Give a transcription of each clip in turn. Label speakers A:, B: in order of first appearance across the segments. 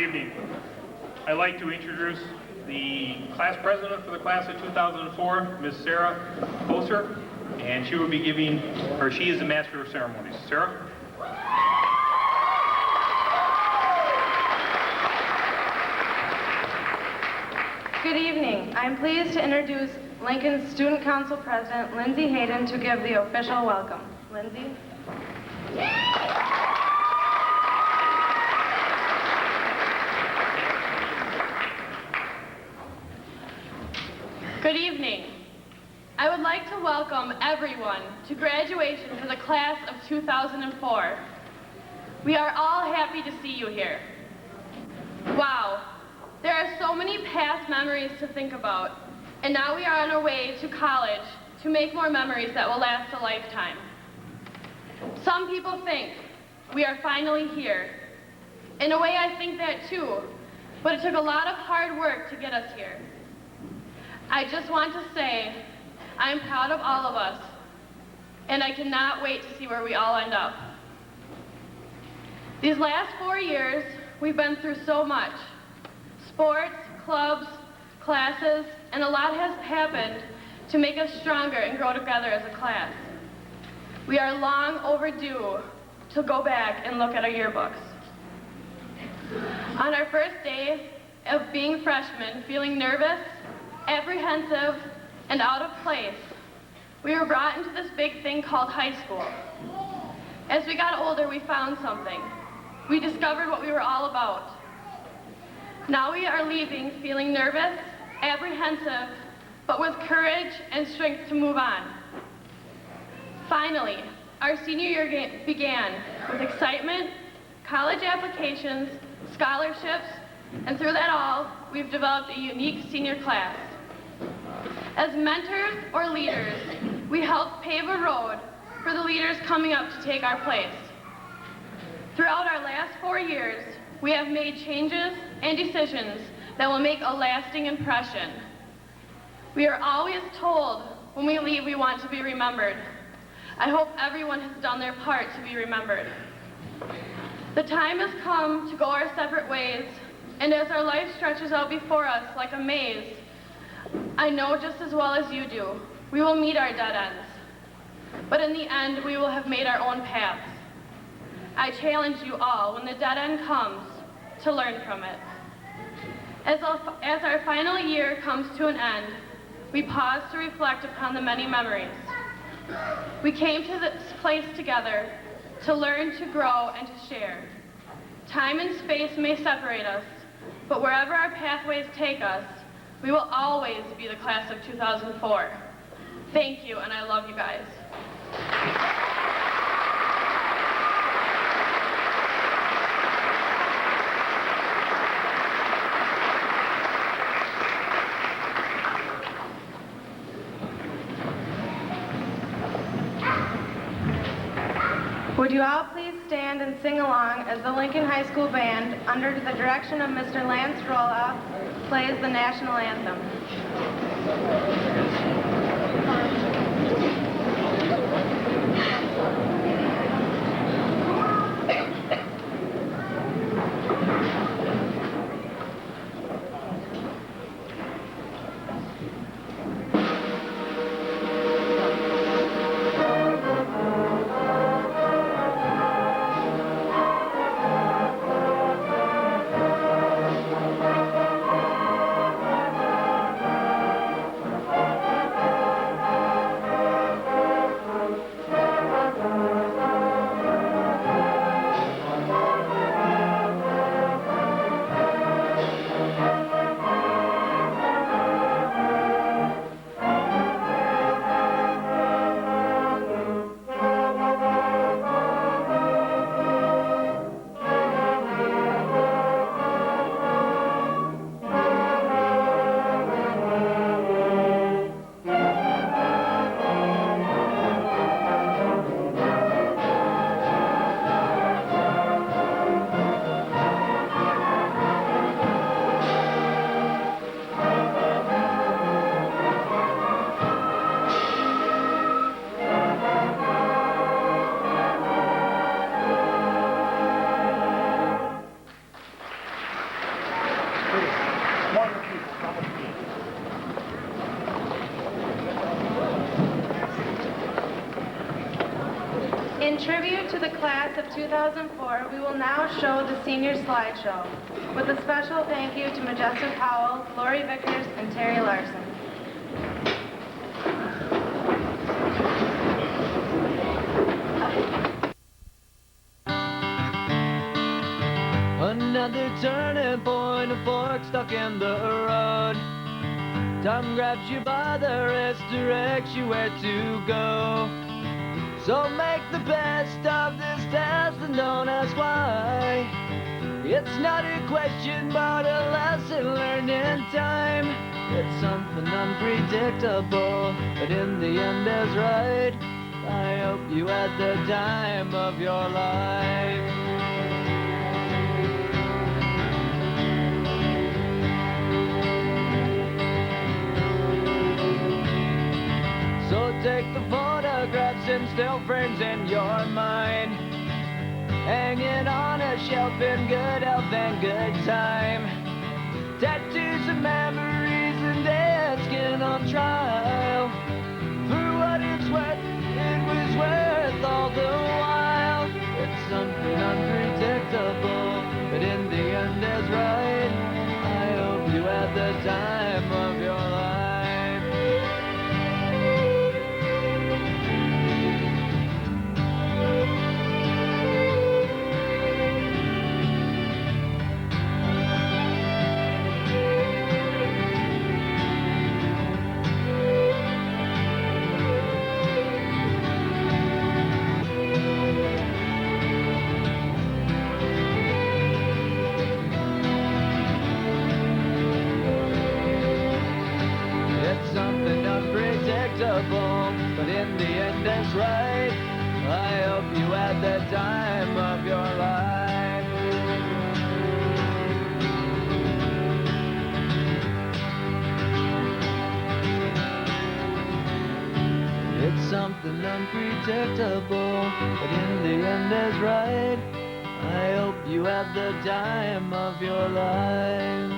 A: evening. I'd like to introduce the class president for the class of 2004, Ms. Sarah Boser, and she will be giving, or she is the master of ceremonies. Sarah?
B: Good evening. I'm pleased to introduce Lincoln's Student Council President, Lindsay Hayden, to give the official welcome. Lindsay?
C: Good evening. I would like to welcome everyone to graduation for the class of 2004. We are all happy to see you here. Wow, there are so many past memories to think about, and now we are on our way to college to make more memories that will last a lifetime. Some people think we are finally here. In a way, I think that too, but it took a lot of hard work to get us here. I just want to say I am proud of all of us, and I cannot wait to see where we all end up. These last 4 years, we've been through so much. Sports, clubs, classes, and a lot has happened to make us stronger and grow together as a class. We are long overdue to go back and look at our yearbooks. On our first day of being freshmen, feeling nervous, apprehensive, and out of place, we were brought into this big thing called high school. As we got older, we found something. We discovered what we were all about. Now we are leaving feeling nervous, apprehensive, but with courage and strength to move on. Finally, our senior year began with excitement, college applications, scholarships, and through that all, we've developed a unique senior class. As mentors or leaders, we help pave a road for the leaders coming up to take our place. Throughout our last 4 years, we have made changes and decisions that will make a lasting impression. We are always told when we leave we want to be remembered. I hope everyone has done their part to be remembered. The time has come to go our separate ways, and as our life stretches out before us like a maze, I know just as well as you do, we will meet our dead ends. But in the end, we will have made our own paths. I challenge you all, when the dead end comes, to learn from it. As our final year comes to an end, we pause to reflect upon the many memories. We came to this place together to learn, to grow, and to share. Time and space may separate us, but wherever our pathways take us, we will always be the class of 2004. Thank you, and I love you guys.
B: Would you all please stand and sing along as the Lincoln High School Band, under the direction of Mr. Lance Roloff, plays the national anthem. In tribute to the class of 2004, we will now show the senior slideshow, with a special thank you to Majestic Powell, Lori Vickers, and Terry Larson.
D: Another turning point, a fork stuck in the road. Time grabs you by the wrist, directs you where to go. So make the best of this test and don't ask why. It's not a question but a lesson learned in time. It's something unpredictable, but in the end is right. I hope you had the time of your life. So take the photographs and still frames in your mind, hanging on a shelf in good health and good time. Tattoos and memories and dead skin on trial. For what it's worth, it was worth all the while. It's something unpredictable, but in the end is right. I hope you had the time of your life. But in the end it's right. I hope you had the time of your life. It's something unpredictable, but in the end is right. I hope you had the time of your life.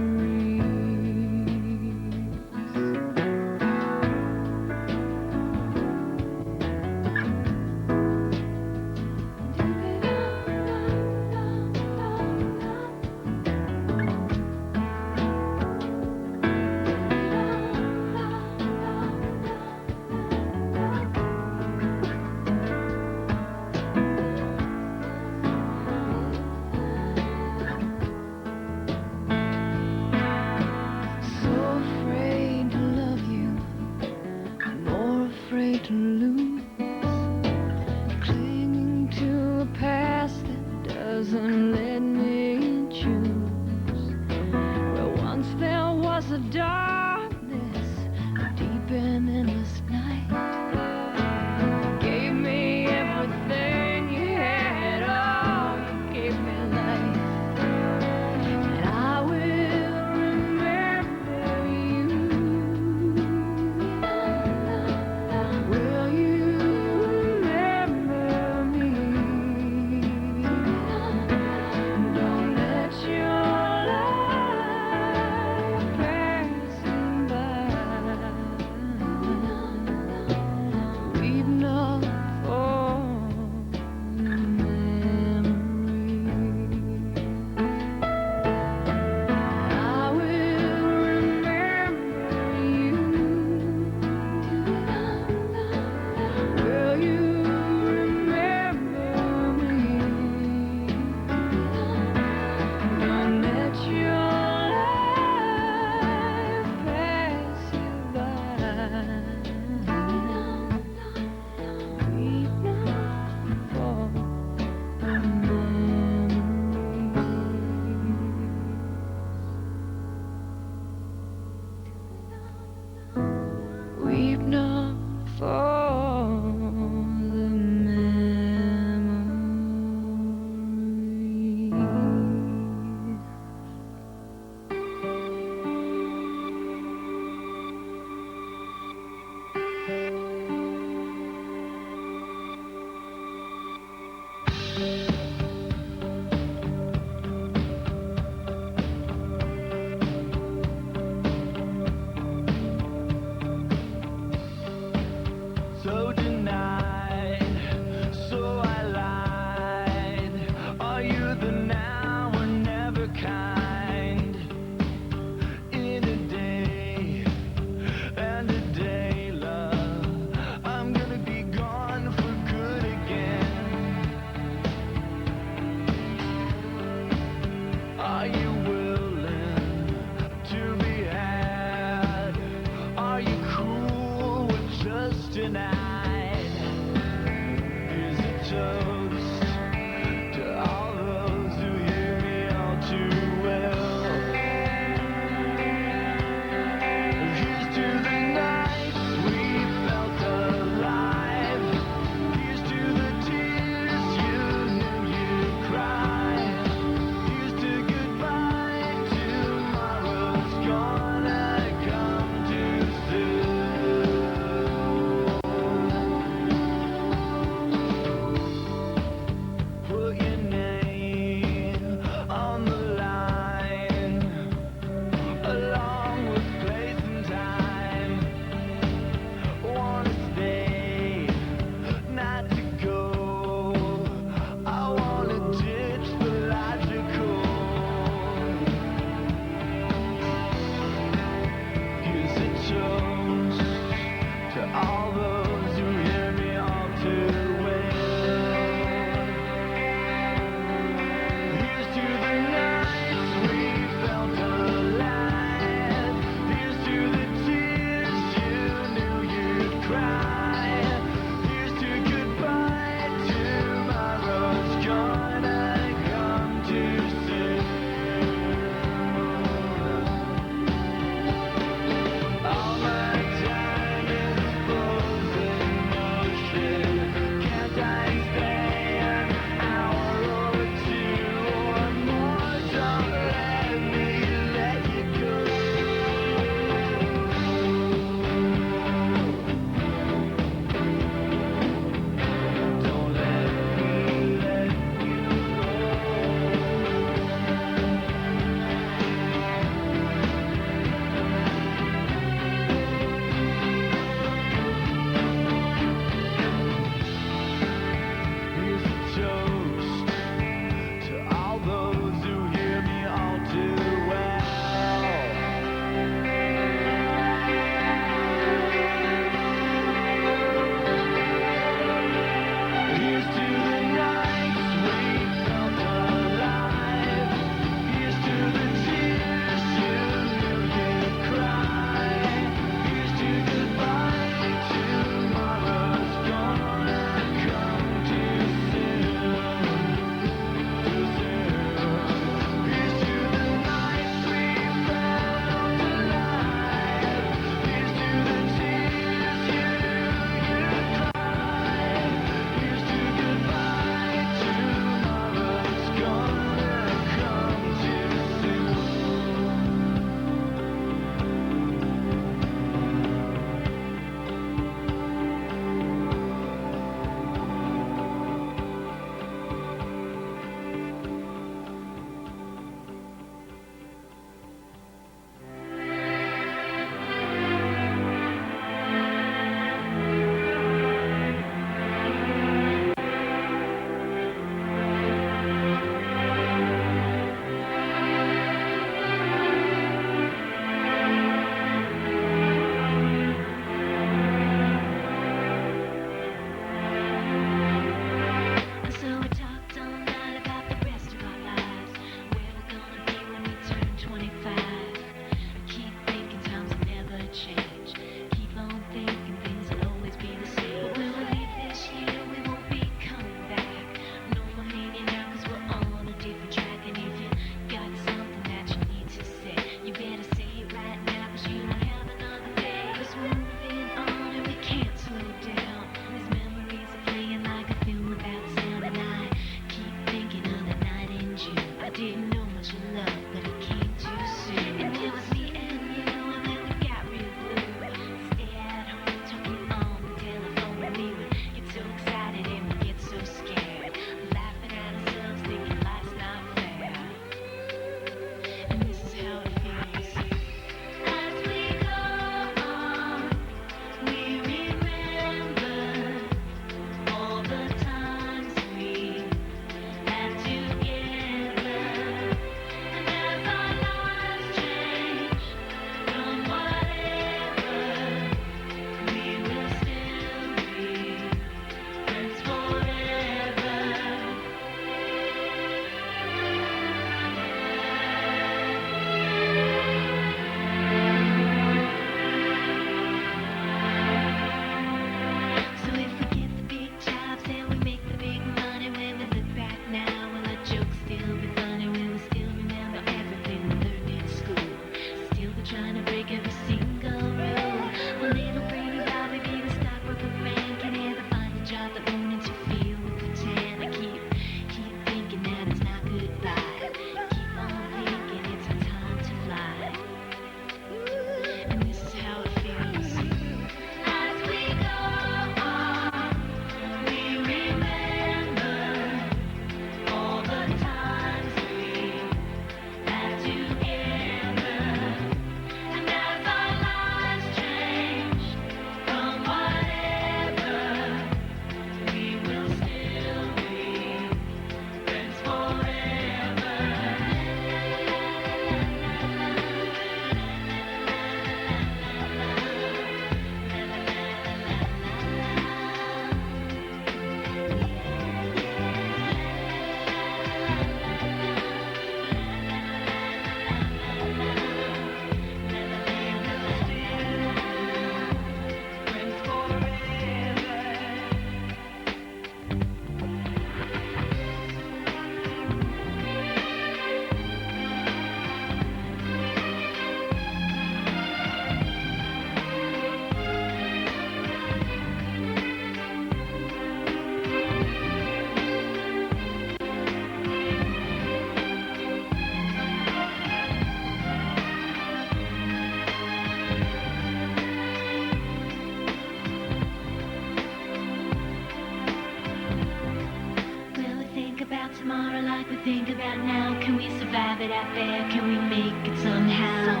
E: about tomorrow like we think about now? Can we survive it out there? Can we make it somehow?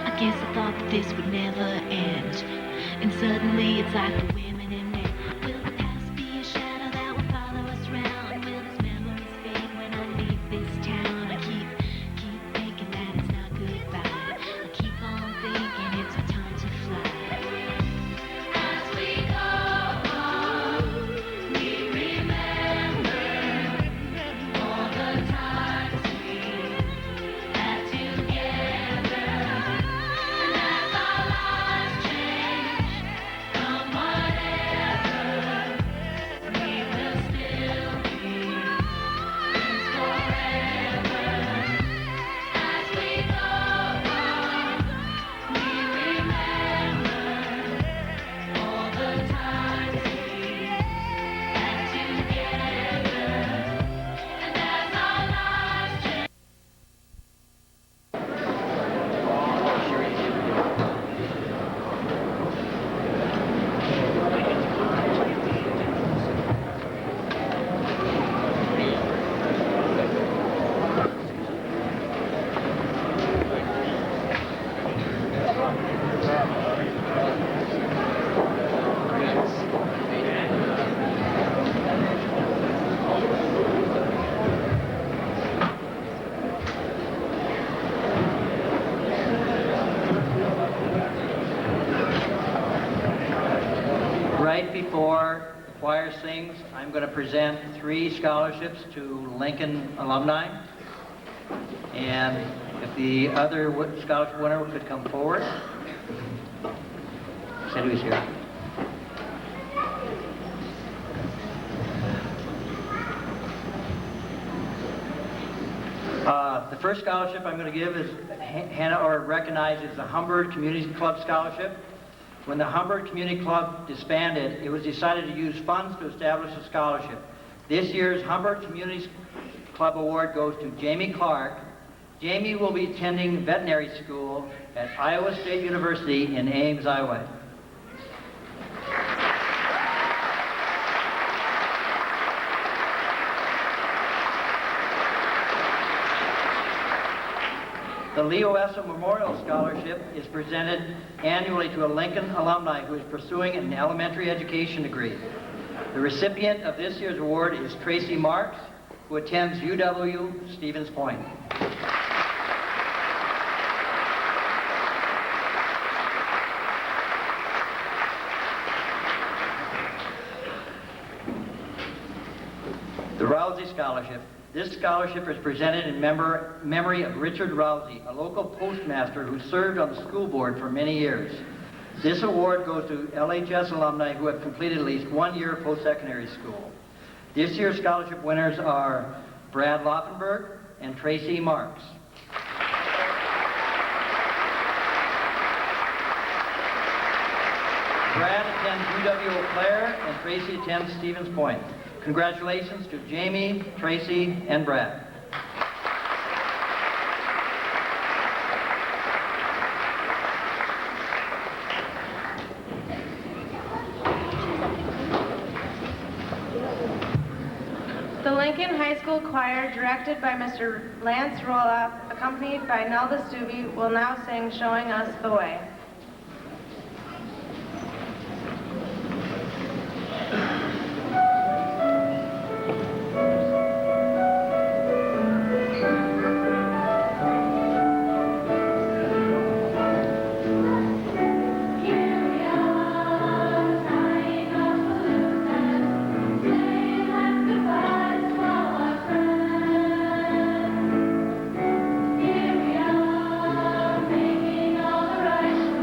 E: I guess I thought that this would never end, and suddenly it's like the women in men. Will the past be a shadow that will follow us round? Will these memories fade when I leave this town? I keep thinking that it's not goodbye. I keep on thinking it's our time to fly. As we go on, we remember all the times we had together. And as our lives change from whatever, we will still be friends forever. As we go on, we remember all the times we had together. And as our lives change.
F: Right before the choir sings, I'm going to present 3 scholarships to Lincoln alumni. And if the other scholarship winner could come forward. Said who's here. The first scholarship I'm going to give is recognized as the Humbird Community Club Scholarship. When the Humbird Community Club disbanded, it was decided to use funds to establish a scholarship. This year's Humbird Community Club Award goes to Jamie Clark. Jamie will be attending veterinary school at Iowa State University in Ames, Iowa. The Leo Essa Memorial Scholarship is presented annually to a Lincoln alumni who is pursuing an elementary education degree. The recipient of this year's award is Tracy Marks, who attends UW Stevens Point. The Rousey Scholarship. This scholarship is presented in memory of Richard Rousey, a local postmaster who served on the school board for many years. This award goes to LHS alumni who have completed at least 1 year of post-secondary school. This year's scholarship winners are Brad Loffenberg and Tracy Marks. Brad attends UW Eau Claire and Tracy attends Stevens Point. Congratulations to Jamie, Tracy, and Brad.
B: The Lincoln High School Choir, directed by Mr. Lance Roloff, accompanied by Nelda Stubbe, will now sing Showing Us the Way.
E: Making all the right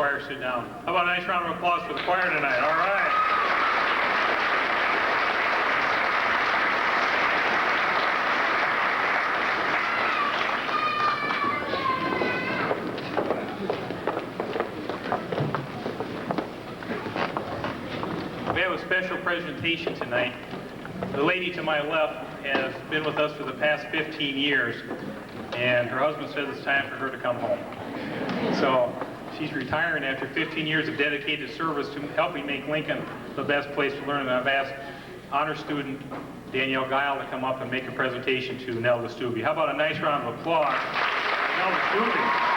A: choir sit down. How about a nice round of applause for the choir tonight? All right. We have a special presentation tonight. The lady to my left has been with us for the past 15 years, and her husband says it's time for her to come home. So she's retiring after 15 years of dedicated service to helping make Lincoln the best place to learn. And I've asked honor student Danielle Guile to come up and make a presentation to Nelda Stubbe. How about a nice round of applause? Nelda Stubbe.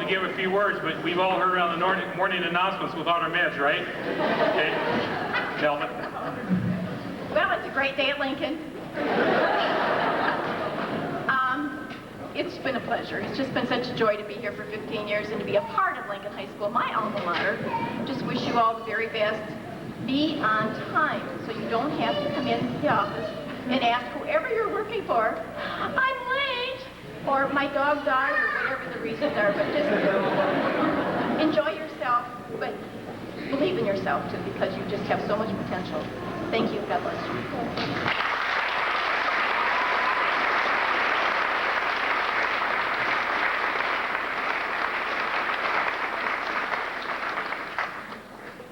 A: Give a few words, but we've all heard on the morning announcements without our meds, right? Okay. Nelda.
G: Well, it's a great day at Lincoln. It's been a pleasure. It's just been such a joy to be here for 15 years and to be a part of Lincoln High School, my alma mater. Just wish you all the very best. Be on time so you don't have to come into the office and ask whoever you're working for, I'm late, or my dog died, or whatever the reasons are. But just enjoy yourself, but believe in yourself too, because you just have so much potential. Thank you. God bless you.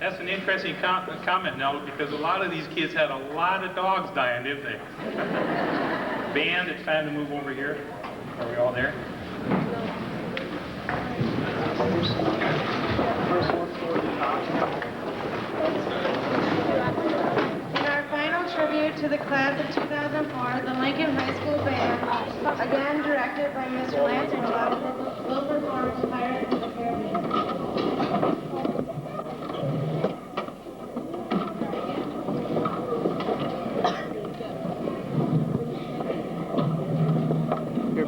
A: That's an interesting comment, Nelda, because a lot of these kids had a lot of dogs dying, didn't they? Band, it's time to move over here. Are we all there?
B: In our final tribute to the class of 2004, the Lincoln High School Band, again directed by Mr. Lance Roloff, will perform Pirates of the Caribbean.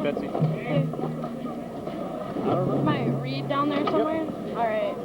H: Betsy.
C: My read down there somewhere? All right.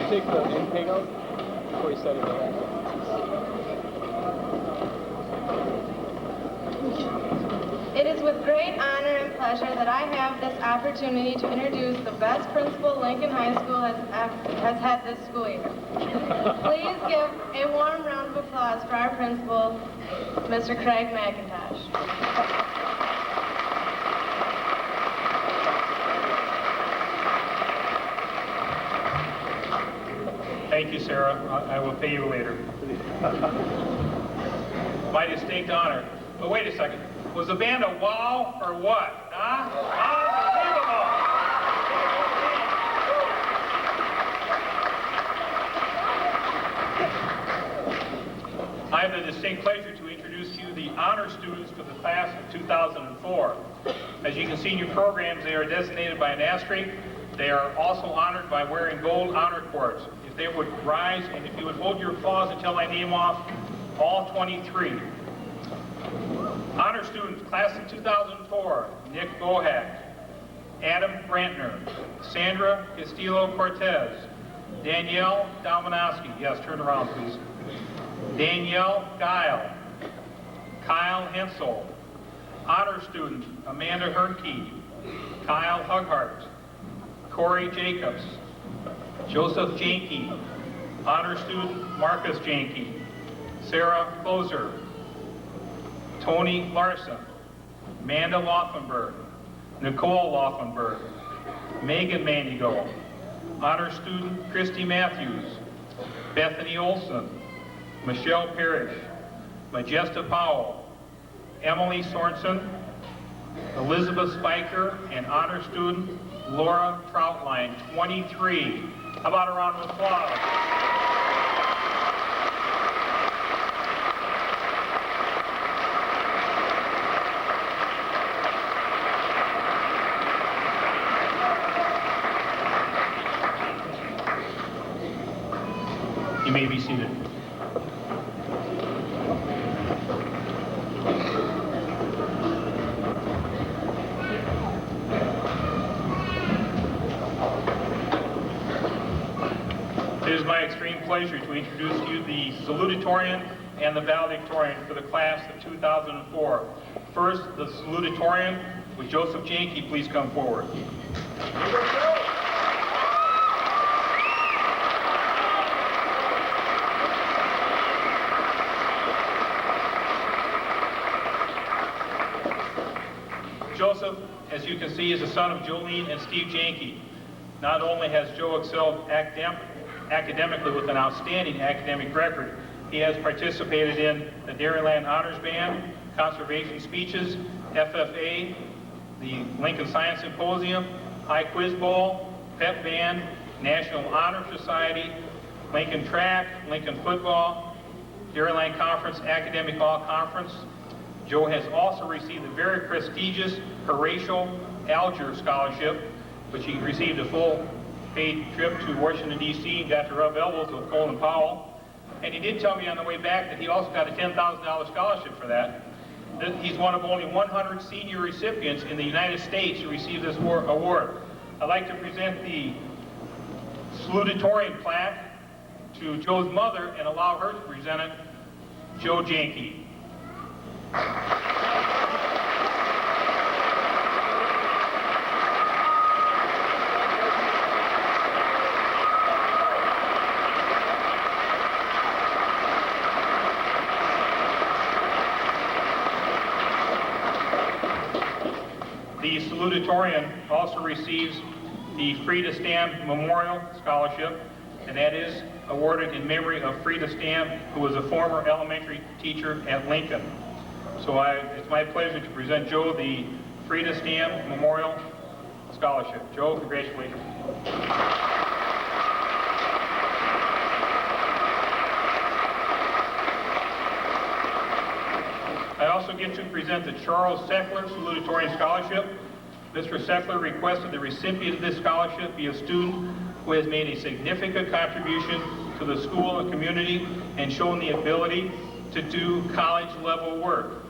H: Take the intake out before you set it up.
B: It is with great honor and pleasure that I have this opportunity to introduce the best principal Lincoln High School has had this school year. Please give a warm round of applause for our principal, Mr. Craig McIntosh.
A: Thank you, Sarah. I will pay you later. My distinct honor. But wait a second. Was the band a wow or what? Huh? Unbelievable! I have the distinct pleasure to introduce to you the honor students for the class of 2004. As you can see in your programs, they are designated by an asterisk. They are also honored by wearing gold honor cords. If they would rise, and if you would hold your applause until I name off all 23. Honor students, class of 2004, Nick Bohack, Adam Brantner, Sandra Castillo-Cortez, Danielle Dalmanowski, yes, turn around please, Danielle Guile, Kyle Hensel. Honor student, Amanda Hernke, Kyle Hughart, Corey Jacobs, Joseph Janke, honor student Marcus Janke, Sarah Closer, Tony Larson, Amanda Laufenberg, Nicole Laufenberg, Megan Mandigo, honor student Christy Matthews, Bethany Olson, Michelle Parrish, Majesta Powell, Emily Sorensen, Elizabeth Spiker, and honor student Laura Troutline, 23. How about a round of applause? You may be seated. It is my extreme pleasure to introduce to you the salutatorian and the valedictorian for the class of 2004. First, the salutatorian, with Joseph Janke, please come forward. Joseph, as you can see, is the son of Jolene and Steve Janke. Not only has Joe excelled academically with an outstanding academic record, he has participated in the Dairyland Honors Band, conservation speeches, FFA, the Lincoln Science Symposium, High Quiz Bowl, Pep Band, National Honor Society, Lincoln Track, Lincoln Football, Dairyland Conference, Academic All Conference. Joe has also received the very prestigious Horatio Alger Scholarship, which he received a full paid trip to Washington, D.C., and got to rub elbows with Colin Powell. And he did tell me on the way back that he also got a $10,000 scholarship for that. He's one of only 100 senior recipients in the United States who received this award. I'd like to present the salutatorian plaque to Joe's mother and allow her to present it, Joe Janke. The salutatorian also receives the Frida Stam Memorial Scholarship, and that is awarded in memory of Frida Stam, who was a former elementary teacher at Lincoln. So it's my pleasure to present Joe the Frida Stam Memorial Scholarship. Joe, congratulations. I also get to present the Charles Seckler Salutatorian Scholarship. Mr. Seckler requested the recipient of this scholarship be a student who has made a significant contribution to the school and community and shown the ability to do college-level work.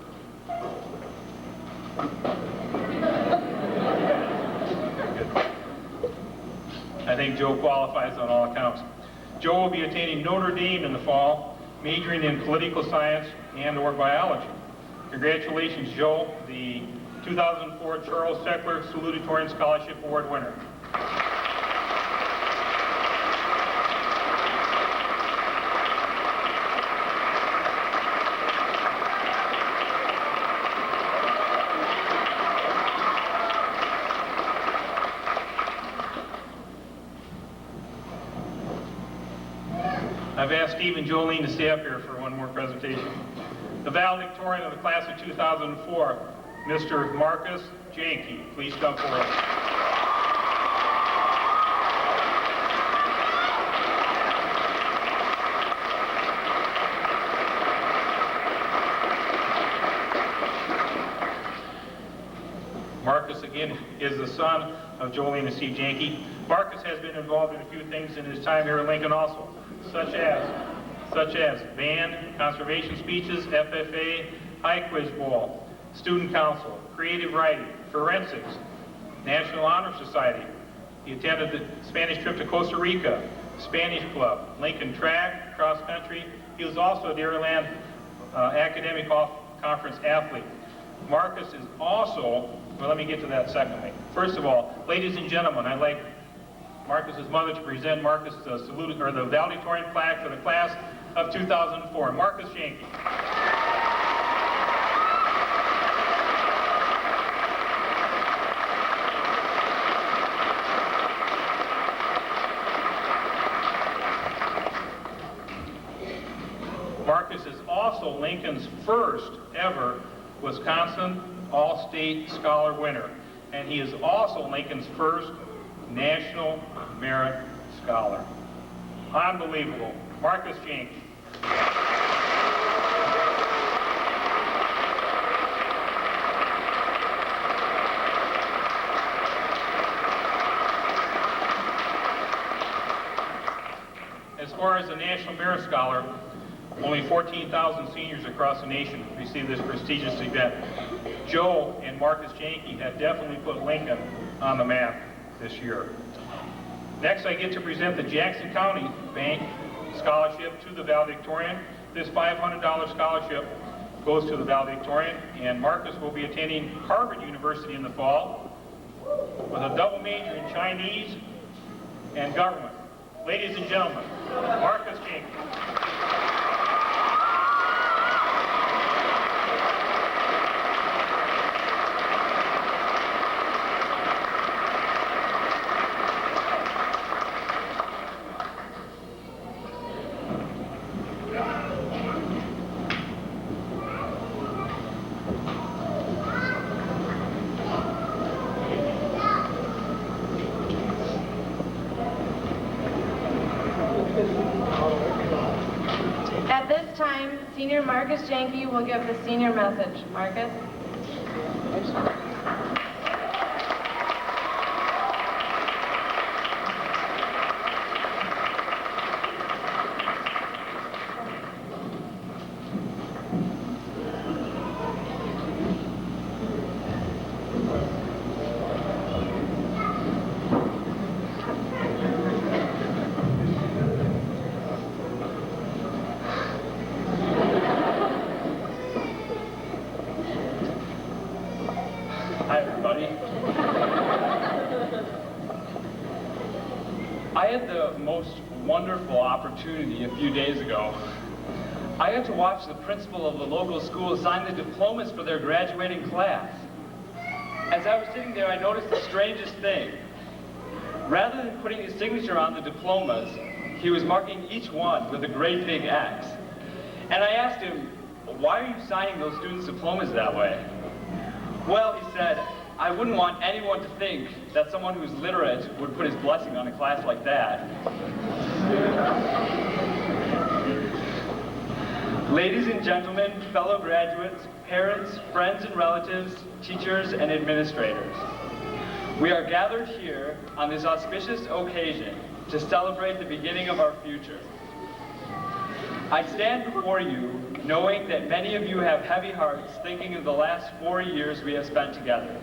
A: I think Joe qualifies on all accounts. Joe will be attending Notre Dame in the fall, majoring in political science and/or biology. Congratulations, Joe, the 2004 Charles Seckler Salutatorian Scholarship Award winner. I've asked Steve and Jolene to stay up here for one more presentation. The valedictorian of the class of 2004, Mr. Marcus Janke. Please come forward. Marcus, again, is the son of Jolene and Steve Janke. Marcus has been involved in a few things in his time here at Lincoln also, such as band, conservation speeches, FFA, High Quiz Bowl, Student Council, creative writing, forensics, National Honor Society. He attended the Spanish trip to Costa Rica, Spanish Club, Lincoln Track, cross country. He was also a Dairyland Academic Conference athlete. Marcus is also, well, let me get to that secondly. First of all, ladies and gentlemen, I'd like Marcus's mother to present Marcus the valedictorian plaque for the class of 2004. Marcus Janke. Marcus is also Lincoln's first ever Wisconsin All-State Scholar winner, and he is also Lincoln's first National Merit Scholar. Unbelievable. Marcus Janke. As far as the National Merit Scholar, only 14,000 seniors across the nation receive this prestigious event. Joe and Marcus Janke have definitely put Lincoln on the map this year. Next, I get to present the Jackson County Bank Scholarship to the valedictorian. This $500 scholarship goes to the valedictorian, and Marcus will be attending Harvard University in the fall with a double major in Chinese and government. Ladies and gentlemen, Marcus Janke.
B: At this time, Senior Marcus Janke will give the senior message. Marcus?
I: Hi, everybody. I had the most wonderful opportunity a few days ago. I got to watch the principal of the local school assign the diplomas for their graduating class. As I was sitting there, I noticed the strangest thing. Rather than putting his signature on the diplomas, he was marking each one with a great big X. And I asked him, why are you signing those students' diplomas that way? Well, he said, I wouldn't want anyone to think that someone who's literate would put his blessing on a class like that. Ladies and gentlemen, fellow graduates, parents, friends and relatives, teachers and administrators, we are gathered here on this auspicious occasion to celebrate the beginning of our future. I stand before you knowing that many of you have heavy hearts thinking of the last 4 years we have spent together.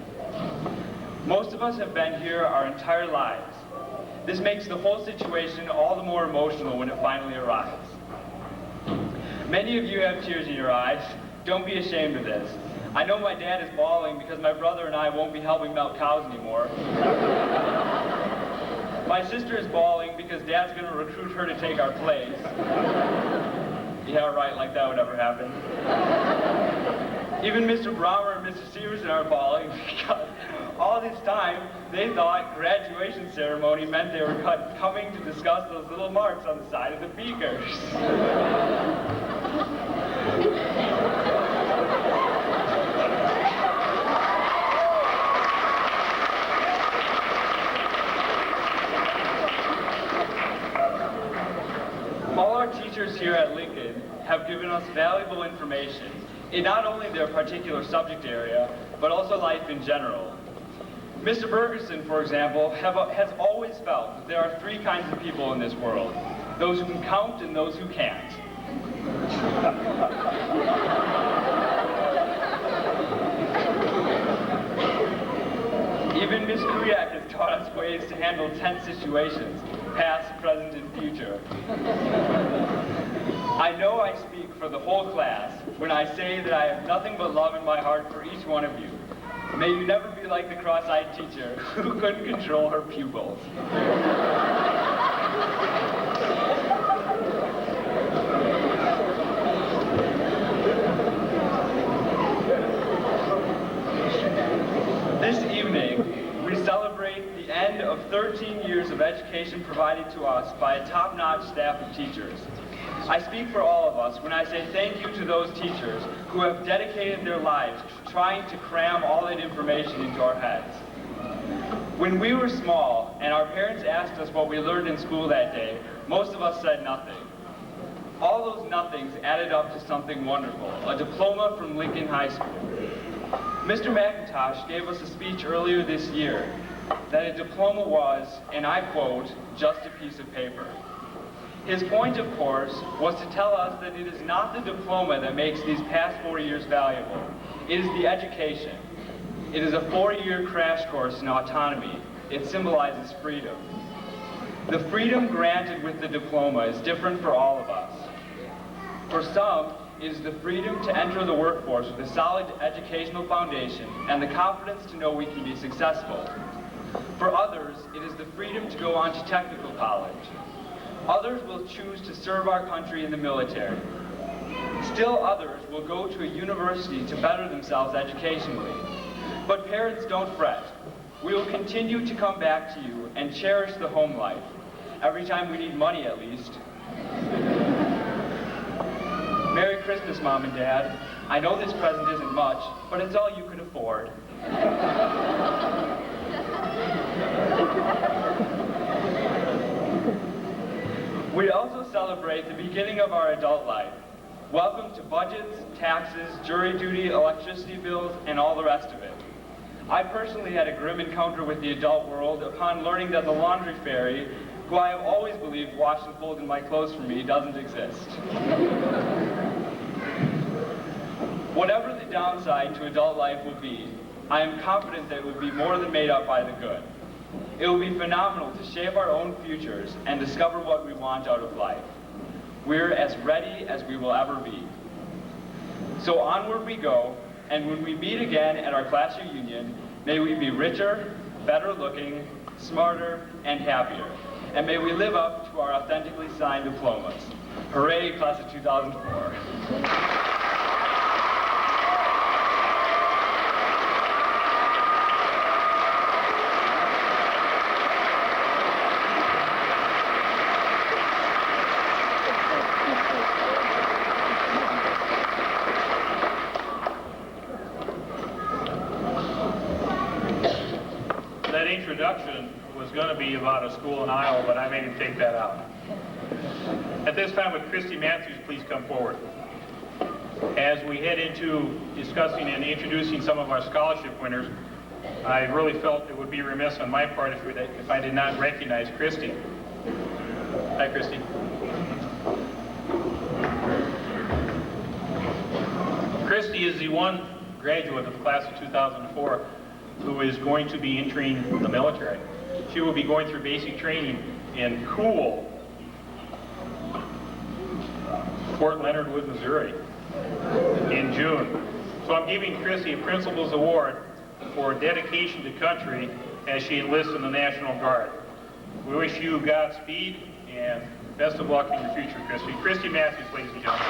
I: Most of us have been here our entire lives. This makes the whole situation all the more emotional when it finally arrives. Many of you have tears in your eyes. Don't be ashamed of this. I know my dad is bawling because my brother and I won't be helping milk cows anymore. My sister is bawling because Dad's going to recruit her to take our place. Yeah, right, like that would ever happen. Even Mr. Brommer and Mr. Severson are bawling because all this time they thought graduation ceremony meant they were coming to discuss those little marks on the side of the beakers. All our teachers here at Lincoln have given us valuable information in not only their particular subject area, but also life in general. Mr. Bergerson, for example, has always felt that there are 3 kinds of people in this world: those who can count and those who can't. Even Ms. Kuyak has taught us ways to handle tense situations, past, present, and future. I know I speak for the whole class when I say that I have nothing but love in my heart for each one of you. May you never be like the cross-eyed teacher who couldn't control her pupils. This evening, we celebrate the end of 13 years of education provided to us by a top-notch staff of teachers. I speak for all of us when I say thank you to those teachers who have dedicated their lives trying to cram all that information into our heads. When we were small and our parents asked us what we learned in school that day, most of us said nothing. All those nothings added up to something wonderful, a diploma from Lincoln High School. Mr. McIntosh gave us a speech earlier this year that a diploma was, and I quote, just a piece of paper. His point, of course, was to tell us that it is not the diploma that makes these past 4 years valuable. It is the education. It is a 4-year crash course in autonomy. It symbolizes freedom. The freedom granted with the diploma is different for all of us. For some, it is the freedom to enter the workforce with a solid educational foundation and the confidence to know we can be successful. For others, it is the freedom to go on to technical college. Others will choose to serve our country in the military. Still others will go to a university to better themselves educationally. But parents, don't fret. We will continue to come back to you and cherish the home life. Every time we need money, at least. Merry Christmas, Mom and Dad. I know this present isn't much, but it's all you can afford. We also celebrate the beginning of our adult life. Welcome to budgets, taxes, jury duty, electricity bills, and all the rest of it. I personally had a grim encounter with the adult world upon learning that the laundry fairy, who I have always believed washed and folded my clothes for me, doesn't exist. Whatever the downside to adult life will be, I am confident that it will be more than made up by the good. It will be phenomenal to shape our own futures and discover what we want out of life. We're as ready as we will ever be. So onward we go, and when we meet again at our class reunion, may we be richer, better looking, smarter, and happier. And may we live up to our authentically signed diplomas. Hooray, class of 2004.
A: introduction was going to be about a school in Iowa, but I made him take that out. At this time, would Christy Matthews please come forward? As we head into discussing and introducing some of our scholarship winners, I really felt it would be remiss on my part if I did not recognize Christy. Hi, Christy. Christy is the one graduate of the class of 2004 who is going to be entering the military. She will be going through basic training in cool Fort Leonard Wood, Missouri in June. So I'm giving Christy a Principal's Award for dedication to country as she enlists in the National Guard. We wish you Godspeed and best of luck in your future, Christy. Christy Matthews, ladies and gentlemen.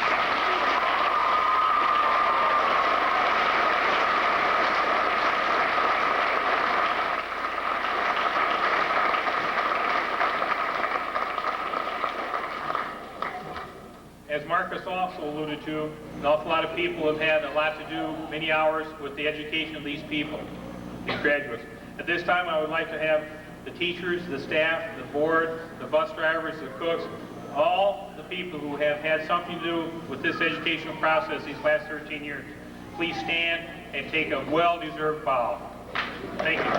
A: As Marcus also alluded to, an awful lot of people have had a lot to do, many hours, with the education of these people, these graduates. At this time, I would like to have the teachers, the staff, the board, the bus drivers, the cooks, all the people who have had something to do with this educational process these last 13 years, please stand and take a well-deserved bow. Thank you.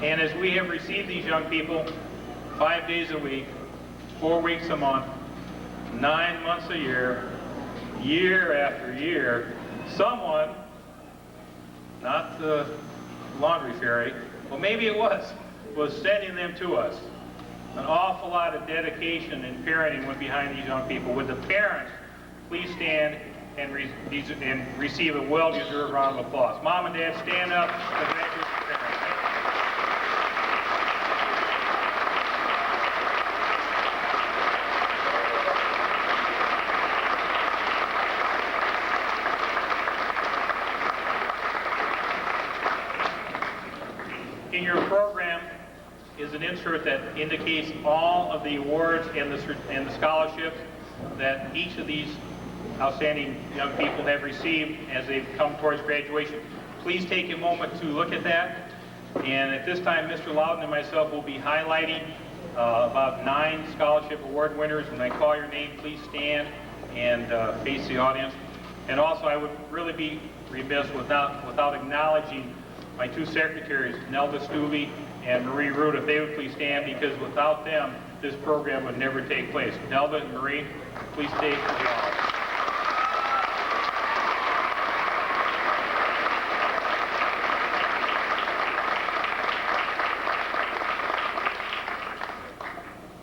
A: And as we have received these young people 5 days a week, 4 weeks a month, 9 months a year, year after year, someone, not the laundry fairy, well maybe it was sending them to us. An awful lot of dedication and parenting went behind these young people. Would the parents please stand and receive a well-deserved round of applause? Mom and Dad, stand up. Congratulations, parents. In your program is an insert that indicates all of the awards and the scholarships that each of these outstanding young people have received as they've come towards graduation. Please take a moment to look at that. And at this time, Mr. Loudon and myself will be highlighting about 9 scholarship award winners. When I call your name, please stand and face the audience. And also, I would really be remiss without acknowledging my 2 secretaries, Nelda Stuvey and Marie Root, if they would please stand, because without them, this program would never take place. Nelda and Marie, please stay for the honors.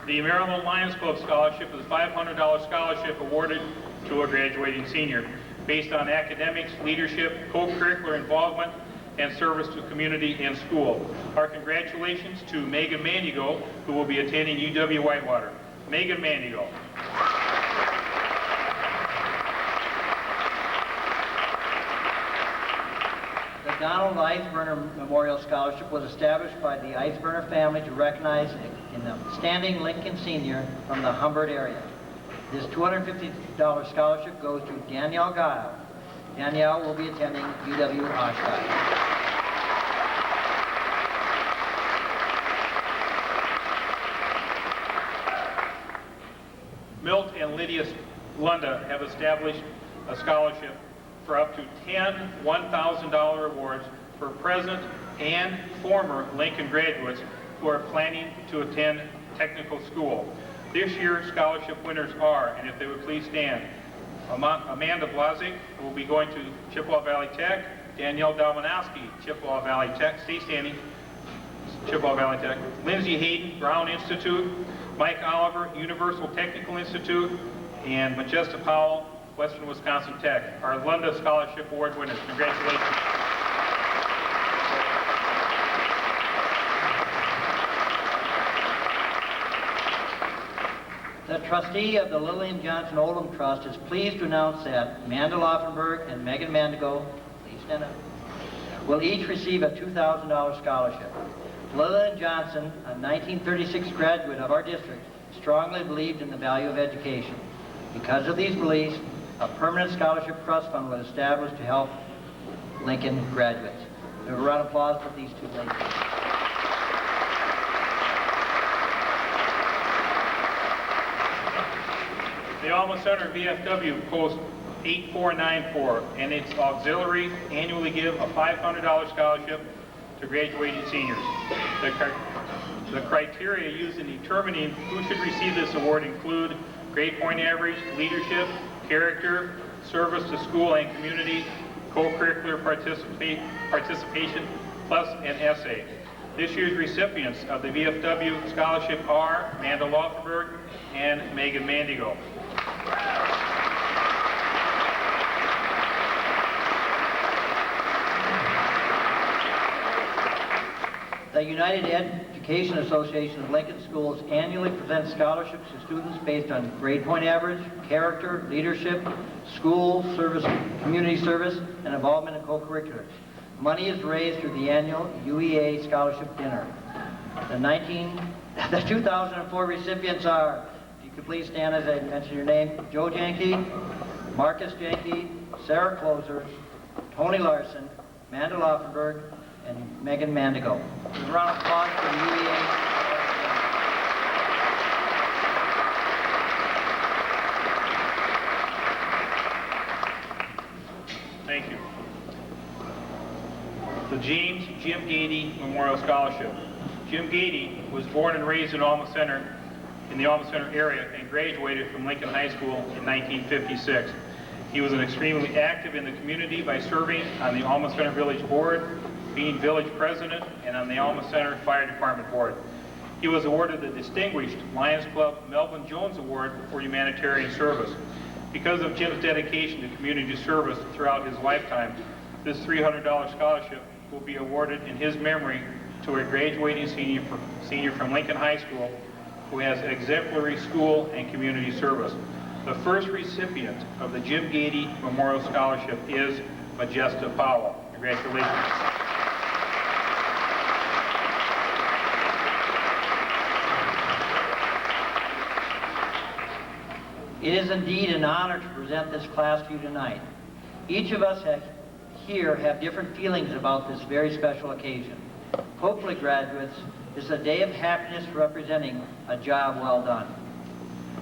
A: The Maryland Lions Club Scholarship is a $500 scholarship awarded to a graduating senior based on academics, leadership, co-curricular involvement, and service to community and school. Our congratulations to Megan Mandigo, who will be attending UW-Whitewater. Megan Mandigo.
F: The Donald Eisberner Memorial Scholarship was established by the Eisberner family to recognize an outstanding Lincoln senior from the Humbird area. This $250 scholarship goes to Danielle Guile. Danielle will be attending UW-Oshkosh.
A: Milt and Lydia Lunda have established a scholarship for up to 10 $1,000 awards for present and former Lincoln graduates who are planning to attend technical school. This year's scholarship winners are, and if they would please stand, Amanda Blazik, who will be going to Chippewa Valley Tech, Danielle Dalmanowski, Chippewa Valley Tech, stay standing, Chippewa Valley Tech, Lindsay Hayden, Brown Institute, Mike Oliver, Universal Technical Institute, and Majesta Powell, Western Wisconsin Tech, our Lunda Scholarship Award winners. Congratulations.
F: The trustee of the Lillian Johnson Oldham Trust is pleased to announce that Amanda Laufenberg and Megan Mandigo, please stand up, will each receive a $2,000 scholarship. Lillian Johnson, a 1936 graduate of our district, strongly believed in the value of education. Because of these beliefs, a permanent scholarship trust fund was established to help Lincoln graduates. A round of applause for these two ladies.
A: The Alma Center VFW Post 8494 and its auxiliary annually give a $500 scholarship to graduating seniors. The criteria used in determining who should receive this award include grade point average, leadership, character, service to school and community, co-curricular participation, plus an essay. This year's recipients of the VFW Scholarship are Amanda Laufenberg and Megan Mandigo.
F: The United Education Association of Lincoln Schools annually presents scholarships to students based on grade point average, character, leadership, school service, community service, and involvement in co-curriculars. Money is raised through the annual UEA Scholarship Dinner. The 2004 recipients are, if you could please stand as I mention your name, Joe Janke, Marcus Janke, Sarah Closer, Tony Larson, Amanda Laufenberg, and Megan Mandigo. A round of applause for the UEA.
A: Thank you. The James Jim Gady Memorial Scholarship. Jim Gady was born and raised in Alma Center, in the Alma Center area, and graduated from Lincoln High School in 1956. He was extremely active in the community by serving on the Alma Center Village Board, being village president, and on the Alma Center Fire Department Board. He was awarded the distinguished Lions Club Melvin Jones Award for humanitarian service. Because of Jim's dedication to community service throughout his lifetime, this $300 scholarship will be awarded in his memory to a graduating senior from Lincoln High School who has exemplary school and community service. The first recipient of the Jim Gady Memorial Scholarship is Majesta Powell. Congratulations.
F: It is indeed an honor to present this class to you tonight. Each of us here have different feelings about this very special occasion. Hopefully, graduates, this is a day of happiness representing a job well done.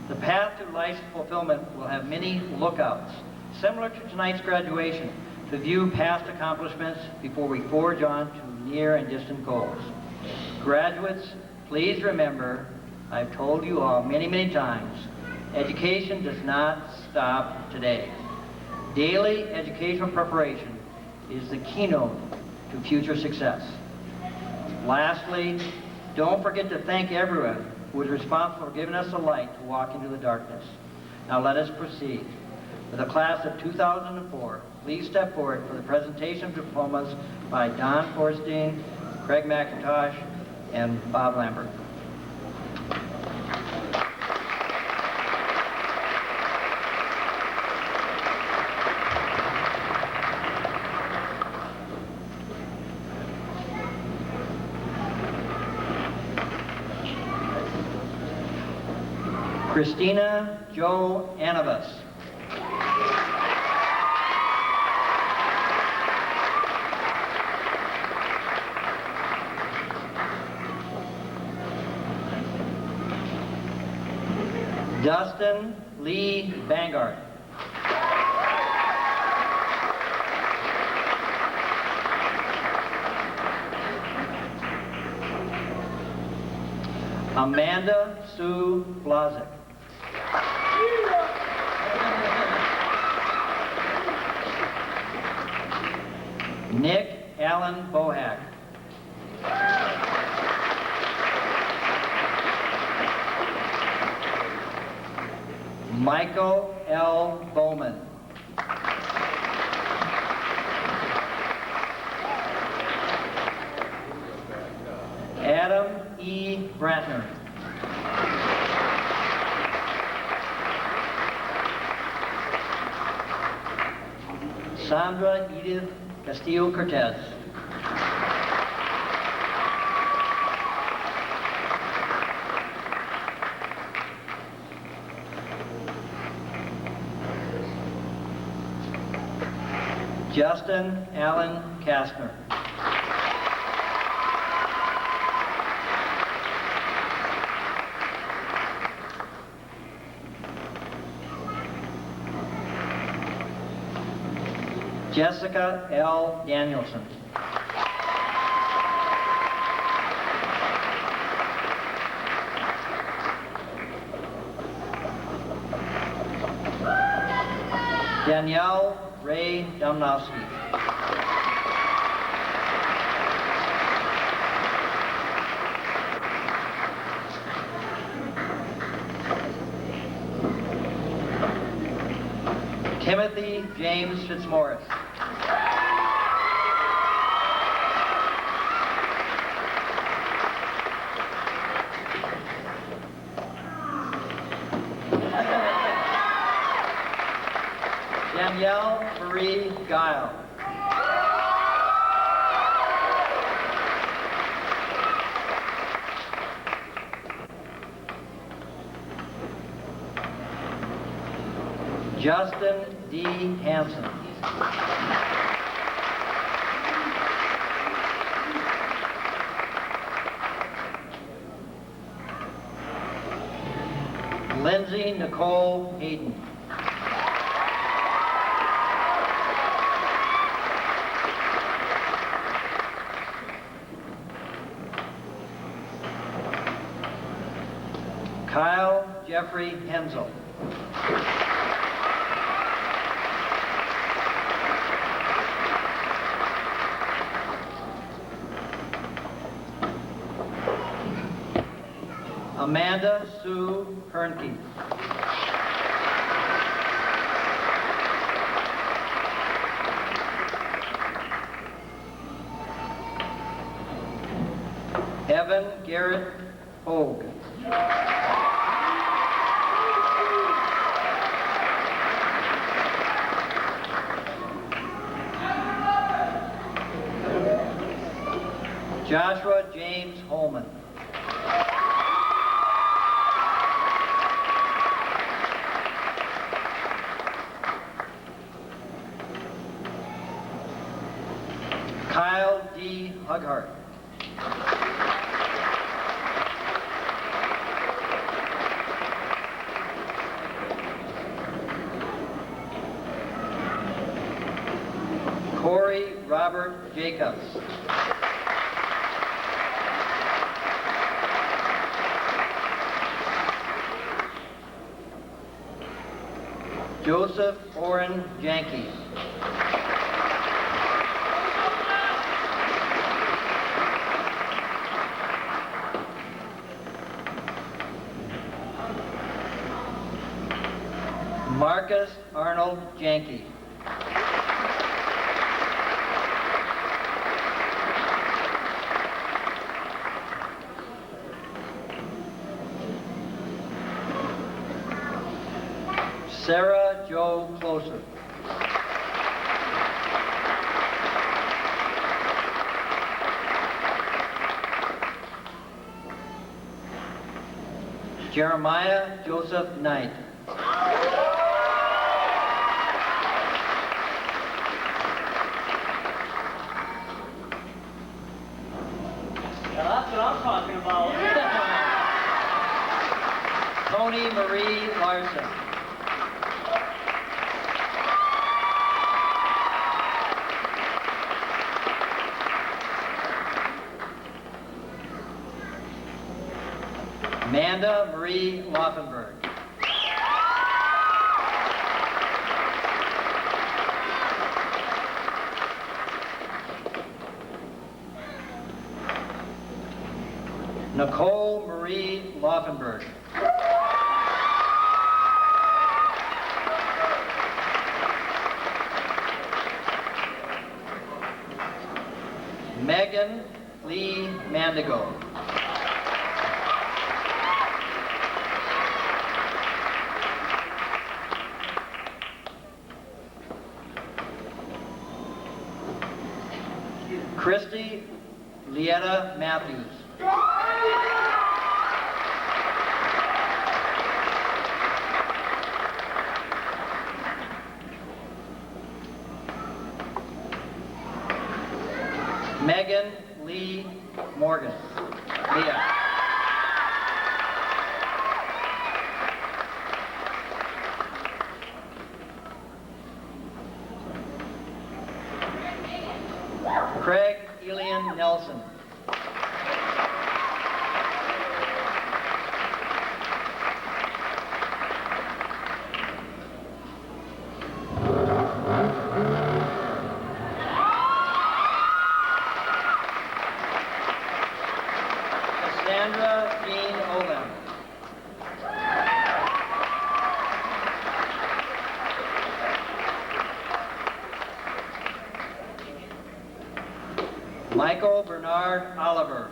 F: The path to life's fulfillment will have many lookouts, similar to tonight's graduation, to view past accomplishments before we forge on to near and distant goals. Graduates, please remember, I've told you all many, many times, education does not stop today. Daily educational preparation is the keynote to future success. Lastly, don't forget to thank everyone who is responsible for giving us the light to walk into the darkness. Now let us proceed. For the class of 2004, please step forward for the presentation of diplomas by Don Forstein, Craig McIntosh, and Bob Lambert. Christina Jo Anavas. Dustin Lee Bangard. Amanda Sue Blazek. Nick Allen Bohack. Michael L. Bowman. Adam E. Brantner. Sandra Edith Castillo-Cortez. Justin Allen Kastner. Jessica L. Danielson. Danielle Ray Domnowski. Timothy James Fitzmaurice. Danielle Marie Guile. Justin D. Hansen. Lindsay Nicole Hayden. Kyle Jeffrey Hensel. Amanda Sue Hernke. Evan Garrett Hogue. Joshua James Holman. Kyle D. Hughart. Corey Robert Jacobs. Joseph Oren Janke. Marcus Arnold Janke. Sarah Jo Closer. Jeremiah Joseph Knight.
D: That's what I'm talking about.
F: Tony Marie Larson. Amanda Marie Laufenberg. Nicole Marie Laufenberg. Megan Lee Mandigo. Christy Lietta Matthews. Megan Lee Morgan. Leah. Craig Elian Nelson. Cassandra Jean Olem. Michael Bernard Oliver.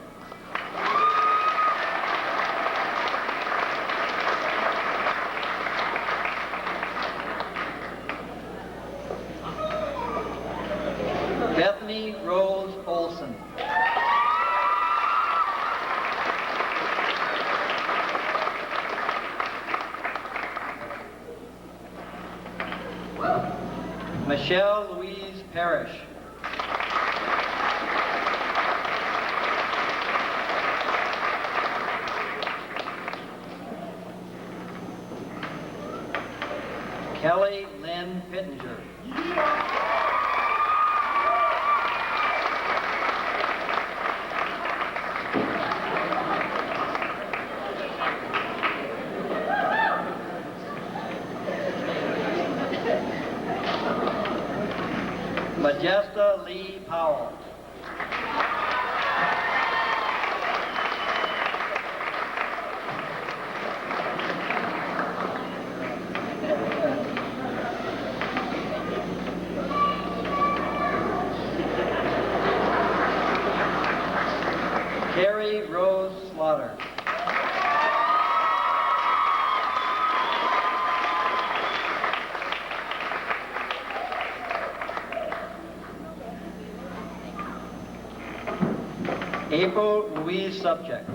F: Bethany Rose Olson. Michelle Louise Parrish. Kelly Lynn Pittenger. Majesta Lee Powell. Carrie Rose Slaughter. April Louise Subject.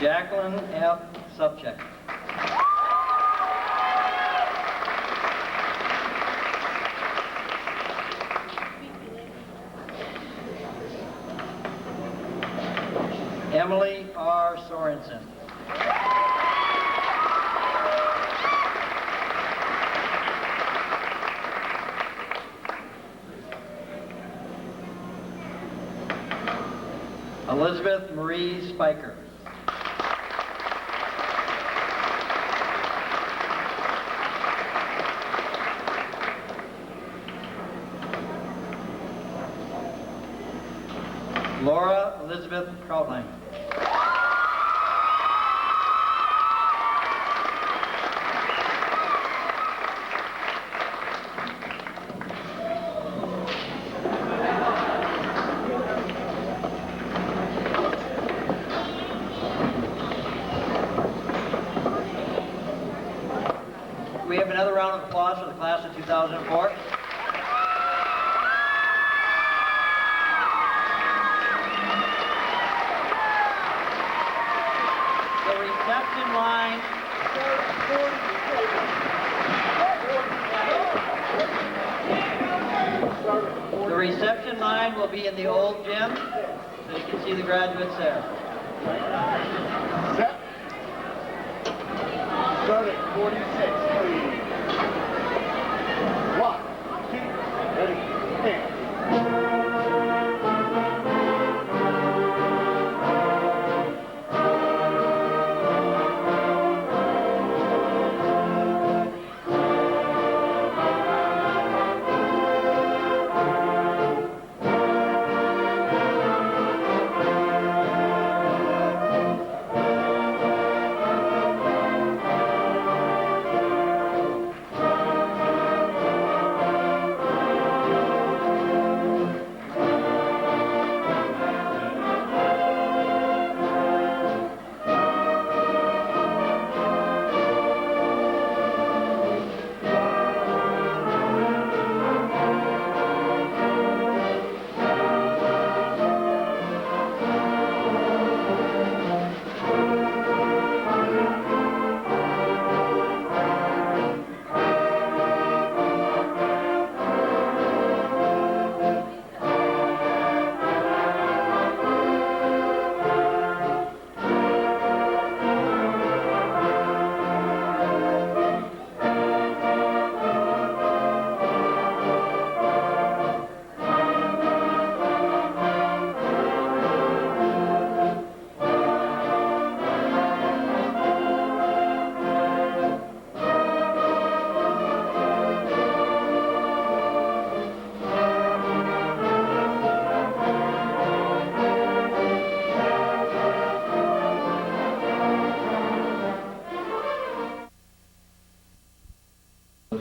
F: Jacqueline F. Subject. Emily R. Sorensen. Elizabeth Marie Spiker. Laura Elizabeth Krautline. We have another round of applause for the class of 2004. The reception line. The reception line will be in the old gym, so you can see the graduates there.
H: Set. Start at 46, please. 1, 2, ready, and.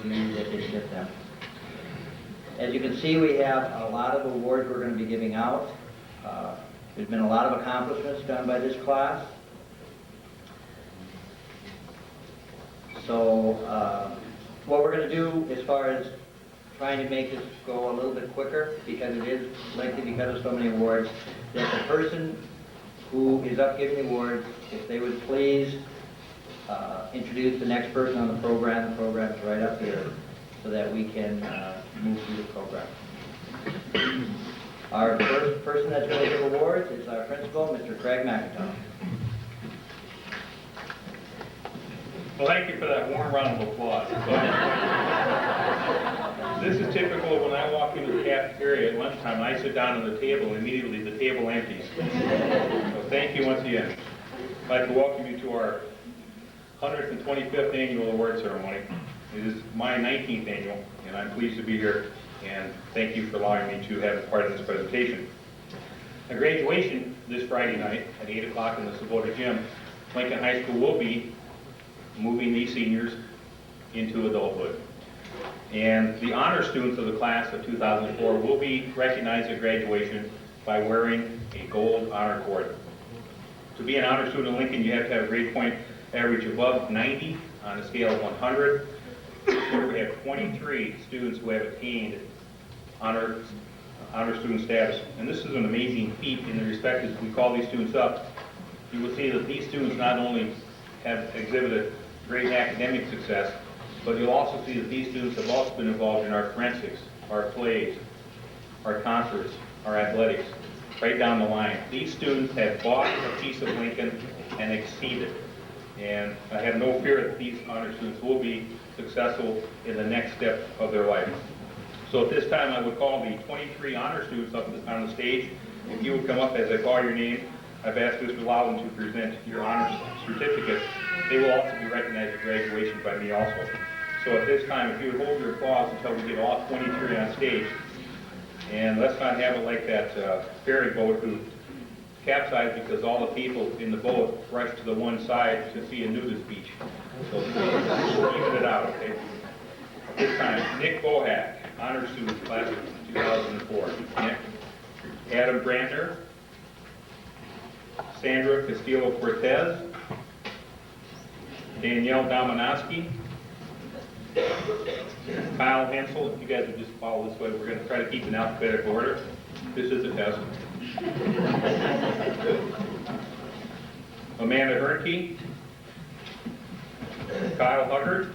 F: those of you that didn't get them. As you can see, we have a lot of awards we're going to be giving out. There's been a lot of accomplishments done by this class. So what we're going to do as far as trying to make this go a little bit quicker, because it is lengthy because of so many awards, that the person who is up giving the awards, if they would please introduce the next person on the program. The program is right up here, so that we can move through the program. Our first person that's going to give awards is our principal, Mr. Craig McIntosh.
A: Well, thank you for that warm round of applause. This is typical when I walk into the cafeteria at lunchtime and I sit down at the table and immediately the table empties. So thank you once again. I'd like to welcome you to our 125th annual award ceremony. It is my 19th annual, and I'm pleased to be here, and thank you for allowing me to have a part of this presentation. At graduation this Friday night at 8 o'clock in the Sabota Gym, Lincoln High School will be moving these seniors into adulthood. And the honor students of the class of 2004 will be recognized at graduation by wearing a gold honor cord. To be an honor student in Lincoln, you have to have a grade point average above 90 on a scale of 100. Here we have 23 students who have attained honor student status. And this is an amazing feat in the respect as we call these students up. You will see that these students not only have exhibited great academic success, but you'll also see that these students have also been involved in our forensics, our plays, our concerts, our athletics, right down the line. These students have bought a piece of Lincoln and exceeded. And I have no fear that these honor students will be successful in the next step of their life. So at this time, I would call the 23 honor students up on the stage. If you would come up as I call your name, I've asked Mr. Loudon to present your honor certificate. They will also be recognized at graduation by me also. So at this time, if you would hold your applause until we get all 23 on stage. And let's not have it like that ferry boat who capsized because all the people in the boat rushed to the one side to see a nudist beach. So even it out, okay? At this time, Nick Bohack, honor student, class of 2004. Nick. Adam Brandner. Sandra Castillo-Cortez. Danielle Dominowski. Kyle Hensel. If you guys would just follow this way, we're going to try to keep in alphabetical order. This is a test. Amanda Hernke. Kyle Huggard.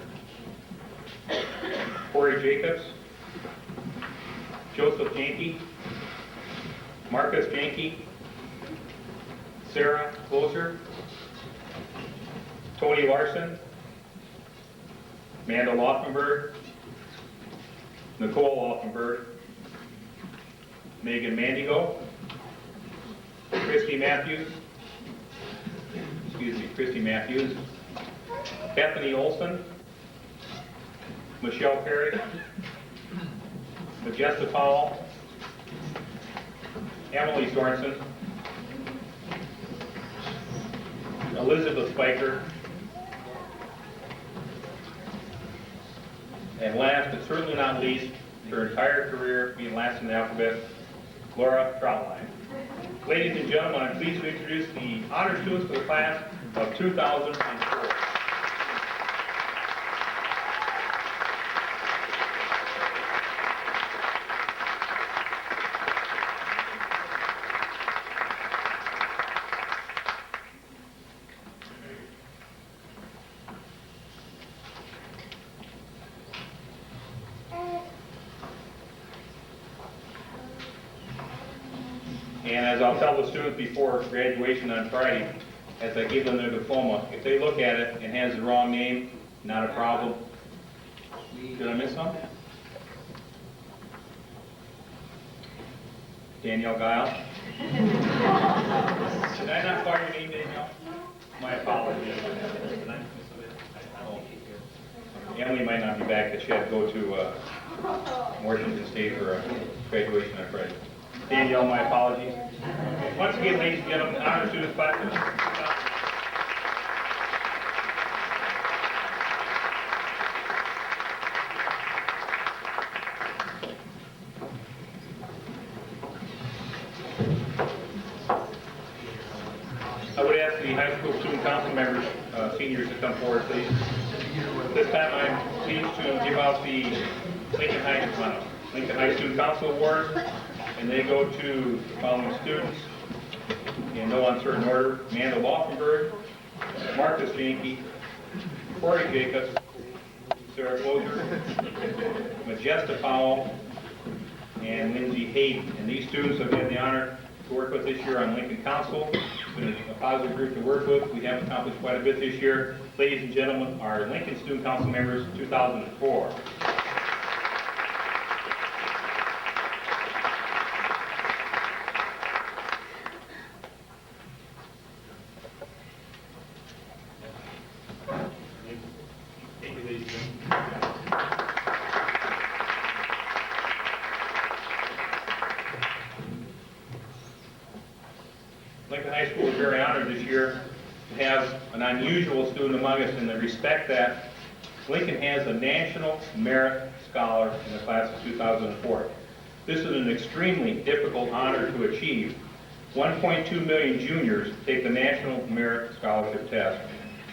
A: Corey Jacobs. Joseph Janke. Marcus Janke. Sarah Closer. Tony Larson. Amanda Laufenberg. Nicole Laufenberg. Megan Mandigo. Christy Matthews. Bethany Olson. Michelle Perry. Majesta Powell. Emily Sorensen. Elizabeth Spiker. And last, but certainly not least, her entire career being last in the alphabet, Laura Troutline. Ladies and gentlemen, I'm pleased to introduce the honor students for the class of 2004. And as I'll tell the students before graduation on Friday, as I give them their diploma, if they look at it and has the wrong name, not a problem. Did I miss something? Danielle Guile. Did I not call your name, Danielle? My apologies. Oh. Emily might not be back, because she had to go to Washington State for graduation on Friday. Danielle, my apologies. Once again, ladies and gentlemen, honor students class of 2004. council members, seniors to come forward, please. This time I'm pleased to give out the Lincoln High Student Council Awards, and they go to the following students in no uncertain order: Amanda Laufenberg, Marcus Janke, Corey Jacobs, Sarah Closer, Majesta Powell, and Lindsay Hayden. And these students have had the honor to work with this year on Lincoln Council. It's been a positive group to work with. We have accomplished quite a bit this year. Ladies and gentlemen, our Lincoln Student Council members 2004. Thank you, ladies and gentlemen. Lincoln High School is very honored this year to have an unusual student among us in the respect that Lincoln has a National Merit Scholar in the class of 2004. This is an extremely difficult honor to achieve. 1.2 million juniors take the National Merit Scholarship test.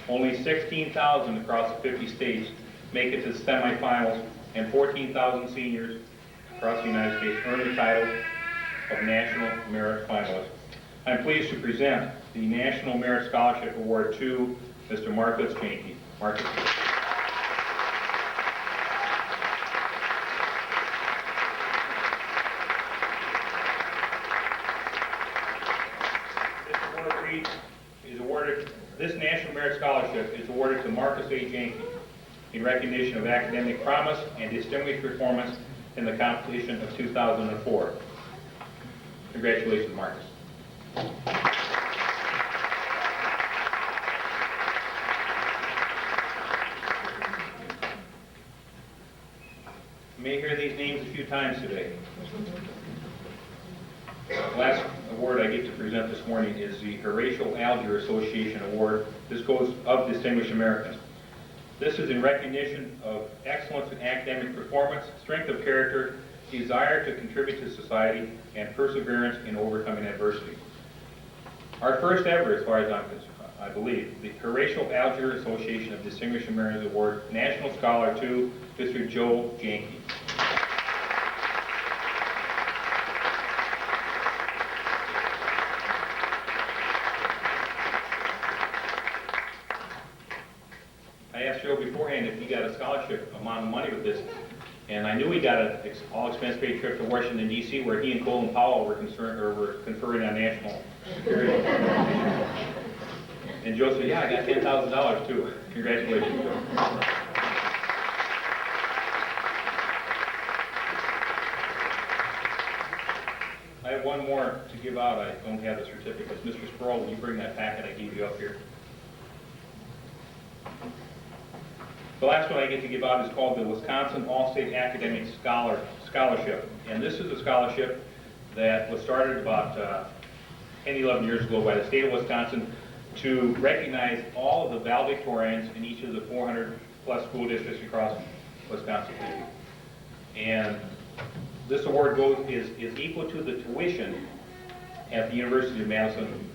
A: Only 16,000 across the 50 states make it to the semifinals, and 14,000 seniors across the United States earn the title of National Merit Finalist. I'm pleased to present the National Merit Scholarship Award to Mr. Marcus Janke. Marcus. This National Merit Scholarship is awarded to Marcus A. Janke in recognition of academic promise and distinguished performance in the competition of 2004. Congratulations, Marcus. You may hear these names a few times today. The last award I get to present this morning is the Horatio Alger Association Award. This goes of Distinguished Americans. This is in recognition of excellence in academic performance, strength of character, desire to contribute to society, and perseverance in overcoming adversity. Our first ever, as far as I'm concerned, I believe, the Horatio Alger Association of Distinguished Americans Award, National Scholar to Mr. Joe Janke. I asked Joe beforehand if he got a scholarship amount of money with this, and I knew he got an all-expense-paid trip to Washington, D.C., where he and Colin Powell were conferring on national security. And Joe said, "Yeah, I got $10,000 too." Congratulations, Joe. I have one more to give out. I don't have the certificates. Mr. Sproul, will you bring that packet I gave you up here? The last one I get to give out is called the Wisconsin All-State Academic Scholarship. And this is a scholarship that was started about 10, 11 years ago by the state of Wisconsin to recognize all of the valedictorians in each of the 400-plus school districts across Wisconsin. And this award is equal to the tuition at the University of Madison,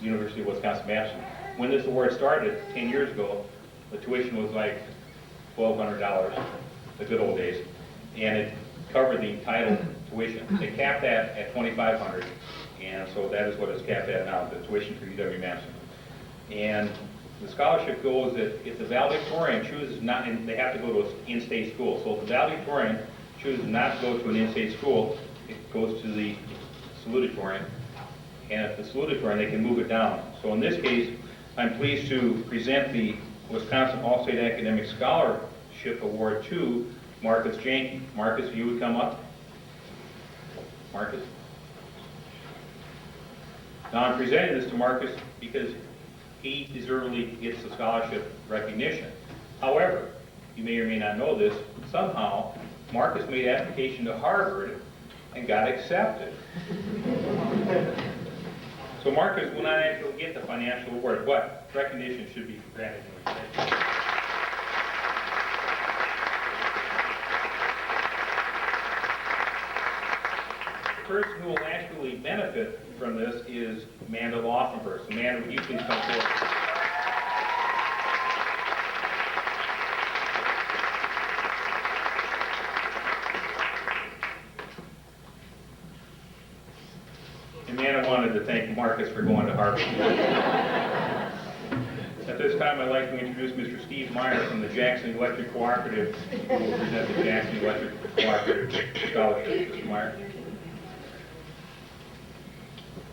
A: University of Wisconsin-Madison. When this award started 10 years ago, the tuition was like $1,200, the good old days, and it covered the entitled tuition. They capped that at $2,500, and so that is what it's capped at now, the tuition for UW-Madison. And the scholarship goes that if the valedictorian chooses not, and they have to go to an in-state school, so if the valedictorian chooses not to go to an in-state school, it goes to the salutatorian, and if the salutatorian, they can move it down. So in this case, I'm pleased to present the Wisconsin All-State Academic Scholarship Award to Marcus Janke. Marcus, if you would come up. Marcus. Now I'm presenting this to Marcus because he deservedly gets the scholarship recognition. However, you may or may not know this, somehow Marcus made application to Harvard and got accepted. So Marcus will not actually get the financial award, but recognition should be granted to him. The person who will actually benefit from this is Amanda Laufenberg. So Amanda, would you please come forward? wanted to thank Marcus for going to Harvard. At this time, I'd like to introduce Mr. Steve Meyer from the Jackson Electric Cooperative, who will present the Jackson Electric Cooperative Scholarship. Mr. Meyer.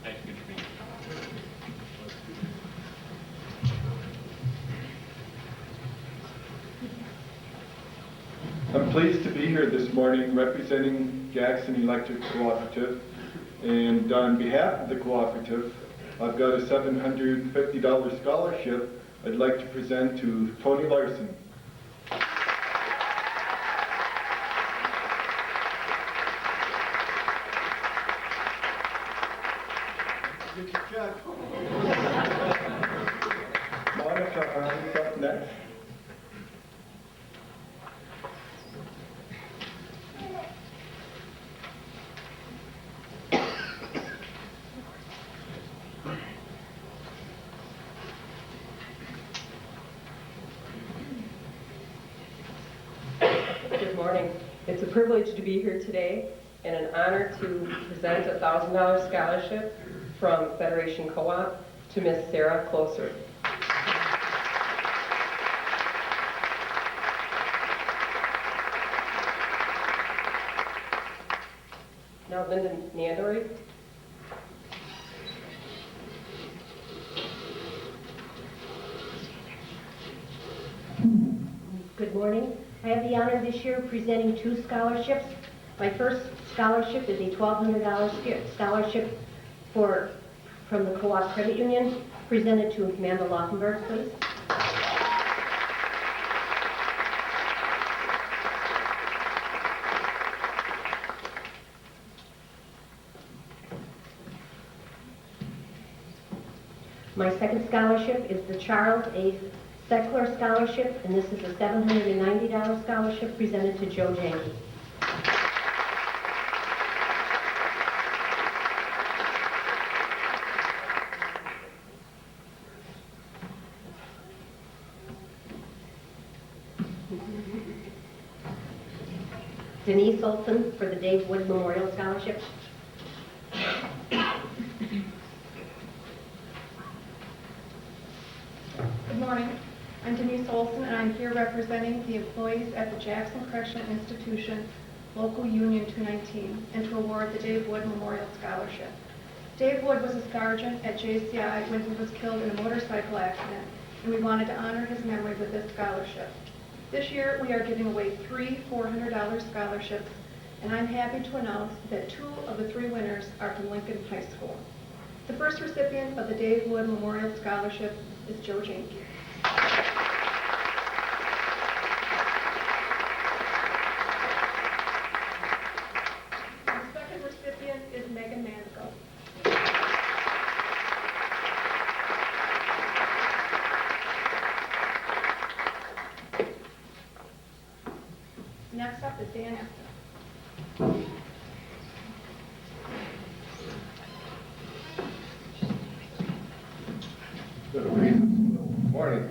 A: Thank you.
J: I'm pleased to be here this morning representing Jackson Electric Cooperative, and on behalf of the cooperative, I've got a $750 scholarship I'd like to present to Tony Larson. Monica, who's up next?
K: Good morning. It's a privilege to be here today and an honor to present a $1,000 scholarship from Federation Co-op to Miss Sarah Closer. Now Linda Neandory.
L: Good morning. I have the honor this year of presenting 2 scholarships. My first scholarship is a $1,200 scholarship from the Co-op Credit Union, presented to Amanda Laufenberg, please. My second scholarship is the Charles A. Seckler Scholarship, and this is a $790 scholarship presented to Joe Janke. Denise Olson for the Dave Wood Memorial Scholarship.
M: Good morning. I'm Denise Olson, and I'm here representing the employees at the Jackson Correctional Institution, Local Union 219, and to award the Dave Wood Memorial Scholarship. Dave Wood was a sergeant at JCI when he was killed in a motorcycle accident, and we wanted to honor his memory with this scholarship. This year, we are giving away 3 $400 scholarships, and I'm happy to announce that 2 of the 3 winners are from Lincoln High School. The first recipient of the Dave Wood Memorial Scholarship is Joe Janke. The second recipient is Megan Mansko. Next up is Dan Estes.
N: Good morning.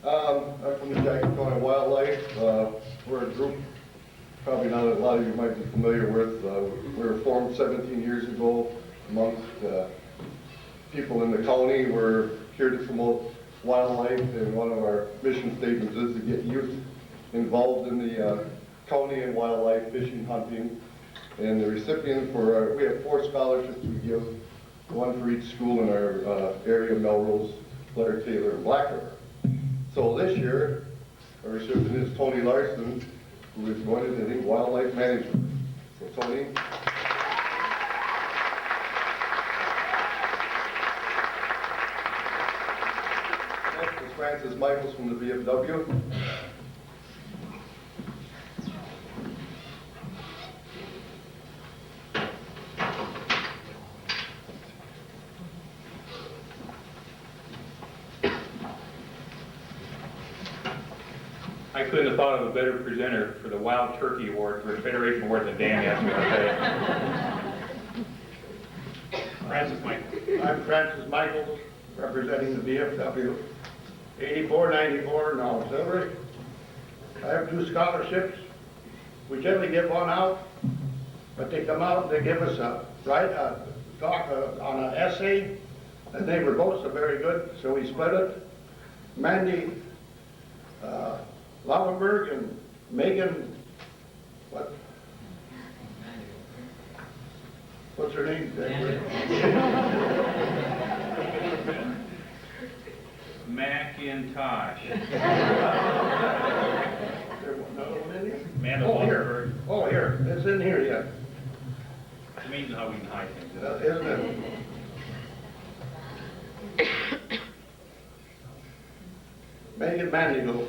N: I'm from the Jackson County Wildlife. We're a group probably not a lot of you might be familiar with. We were formed 17 years ago amongst people in the county. We're here to promote wildlife, and one of our mission statements is to get youth involved in the county and wildlife, fishing, hunting. And the recipient for we have 4 scholarships we give, 1 for each school in our area: Melrose, Blair, Taylor, and Black River. So this year, our recipient is Tony Larson, who is going to the wildlife management. So Tony. Next is Francis Michaels from the VFW.
A: I couldn't have thought of a better presenter for the Wild Turkey Award for a Federation Award than Dan yesterday. Francis Michaels.
O: I'm Francis Michaels, representing the VFW, 8494 in auxiliary. I have 2 scholarships. We generally give 1 out, but they come out and they give us a talk on an essay, and they were both so very good, so we split it. Mandy Lauenberg and Megan, what's her name?
P: Macintosh.
O: Another one in here?
P: Amanda
O: Oh, here.
P: Lauenberg.
O: Oh, here. It's in here yet.
P: It's amazing how we can hide things.
O: Isn't it? Megan Mandigo.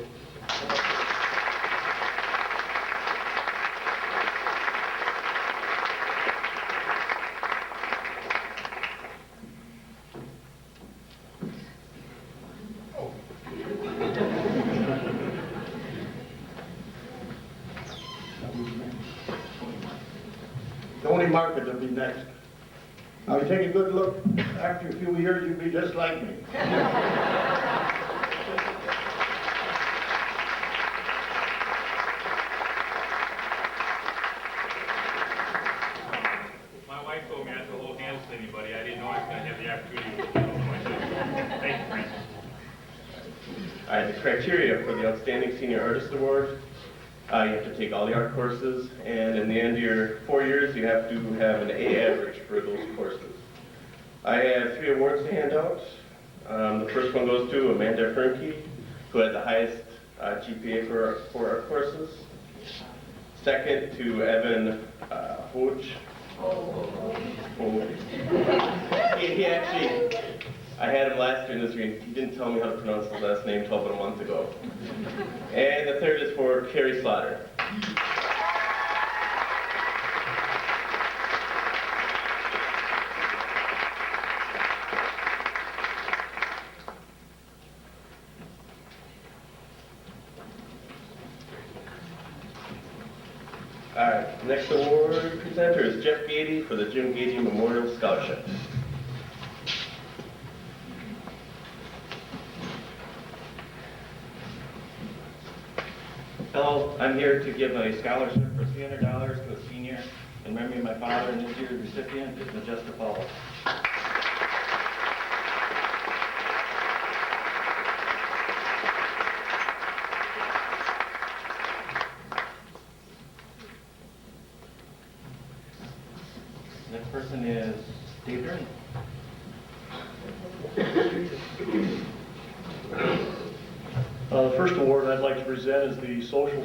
O: Tony Market will be next. Now you take a good look. After a few years, you'll be just like me.
P: My wife told me I had to hold hands with anybody. I didn't know I was going to have the opportunity to do myself. Thank you, Francis.
Q: All right, the criteria for the Outstanding Senior Artist Award. You have to take all the art courses, and in the end of your 4 years, you have to have an A average for those courses. I have 3 awards to hand out. The first one goes to Amanda Fernke, who had the highest GPA for art courses. Second to Evan Hoch. He actually, I had him last year in this meeting. He didn't tell me how to pronounce his last name until about a month ago. And the third is for Carrie Slaughter. All right, next award presenter is Jeff Gady for the Jim Gady Memorial Scholarship. Hello, I'm here to give a scholarship for $300 to a senior in memory of my father, and this year's recipient is Majesta Paul. Next person is Dave Durney.
R: The first award I'd like to present is the Social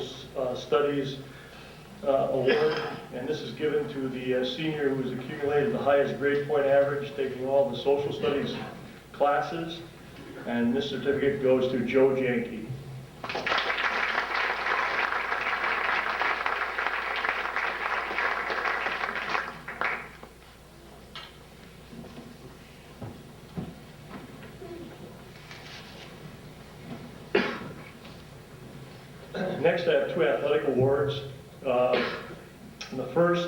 R: Studies Award, and this is given to the senior who has accumulated the highest grade point average, taking all the social studies classes, and this certificate goes to Joe Janke. Next, I have 2 athletic awards. The first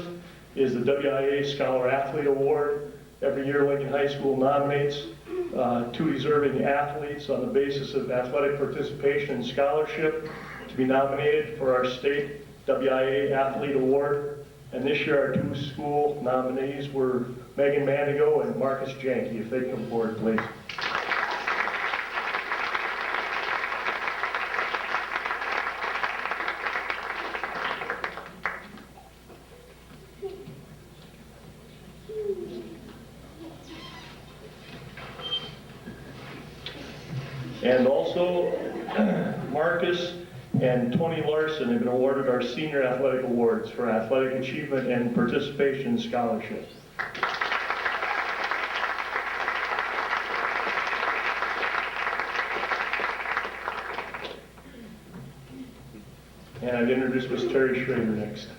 R: is the WIA Scholar Athlete Award. Every year, Lincoln High School nominates 2 deserving athletes on the basis of athletic participation and scholarship to be nominated for our state WIA Athlete Award. And this year, our 2 school nominees were Megan Mandigo and Marcus Janke. If they come forward, please. And also, Marcus and Tony Larson have been awarded our senior athletic awards for athletic achievement and participation scholarships. And I'd introduce Ms. Terry Schrader next.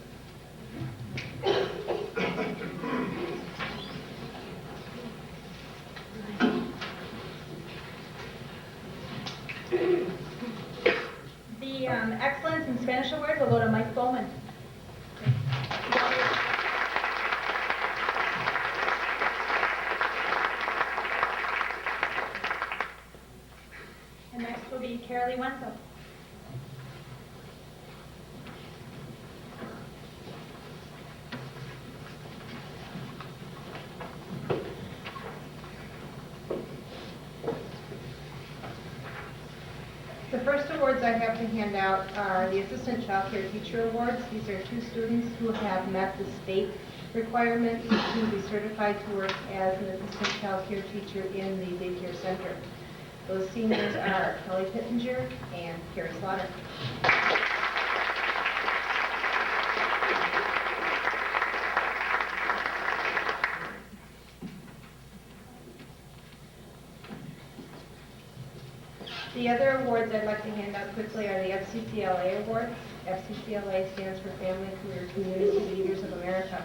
S: The Excellence in Spanish Award will go to Mike Bowman. And next will be Carolee Wenzel.
M: awards I have to hand out are the Assistant Child Care Teacher Awards. These are 2 students who have met the state requirements to be certified to work as an Assistant Child Care Teacher in the daycare center. Those seniors are Kelly Pittenger and Carrie Slaughter. The other awards I'd like to hand out quickly are the FCCLA Awards. FCCLA stands for Family Career Community Leaders of America.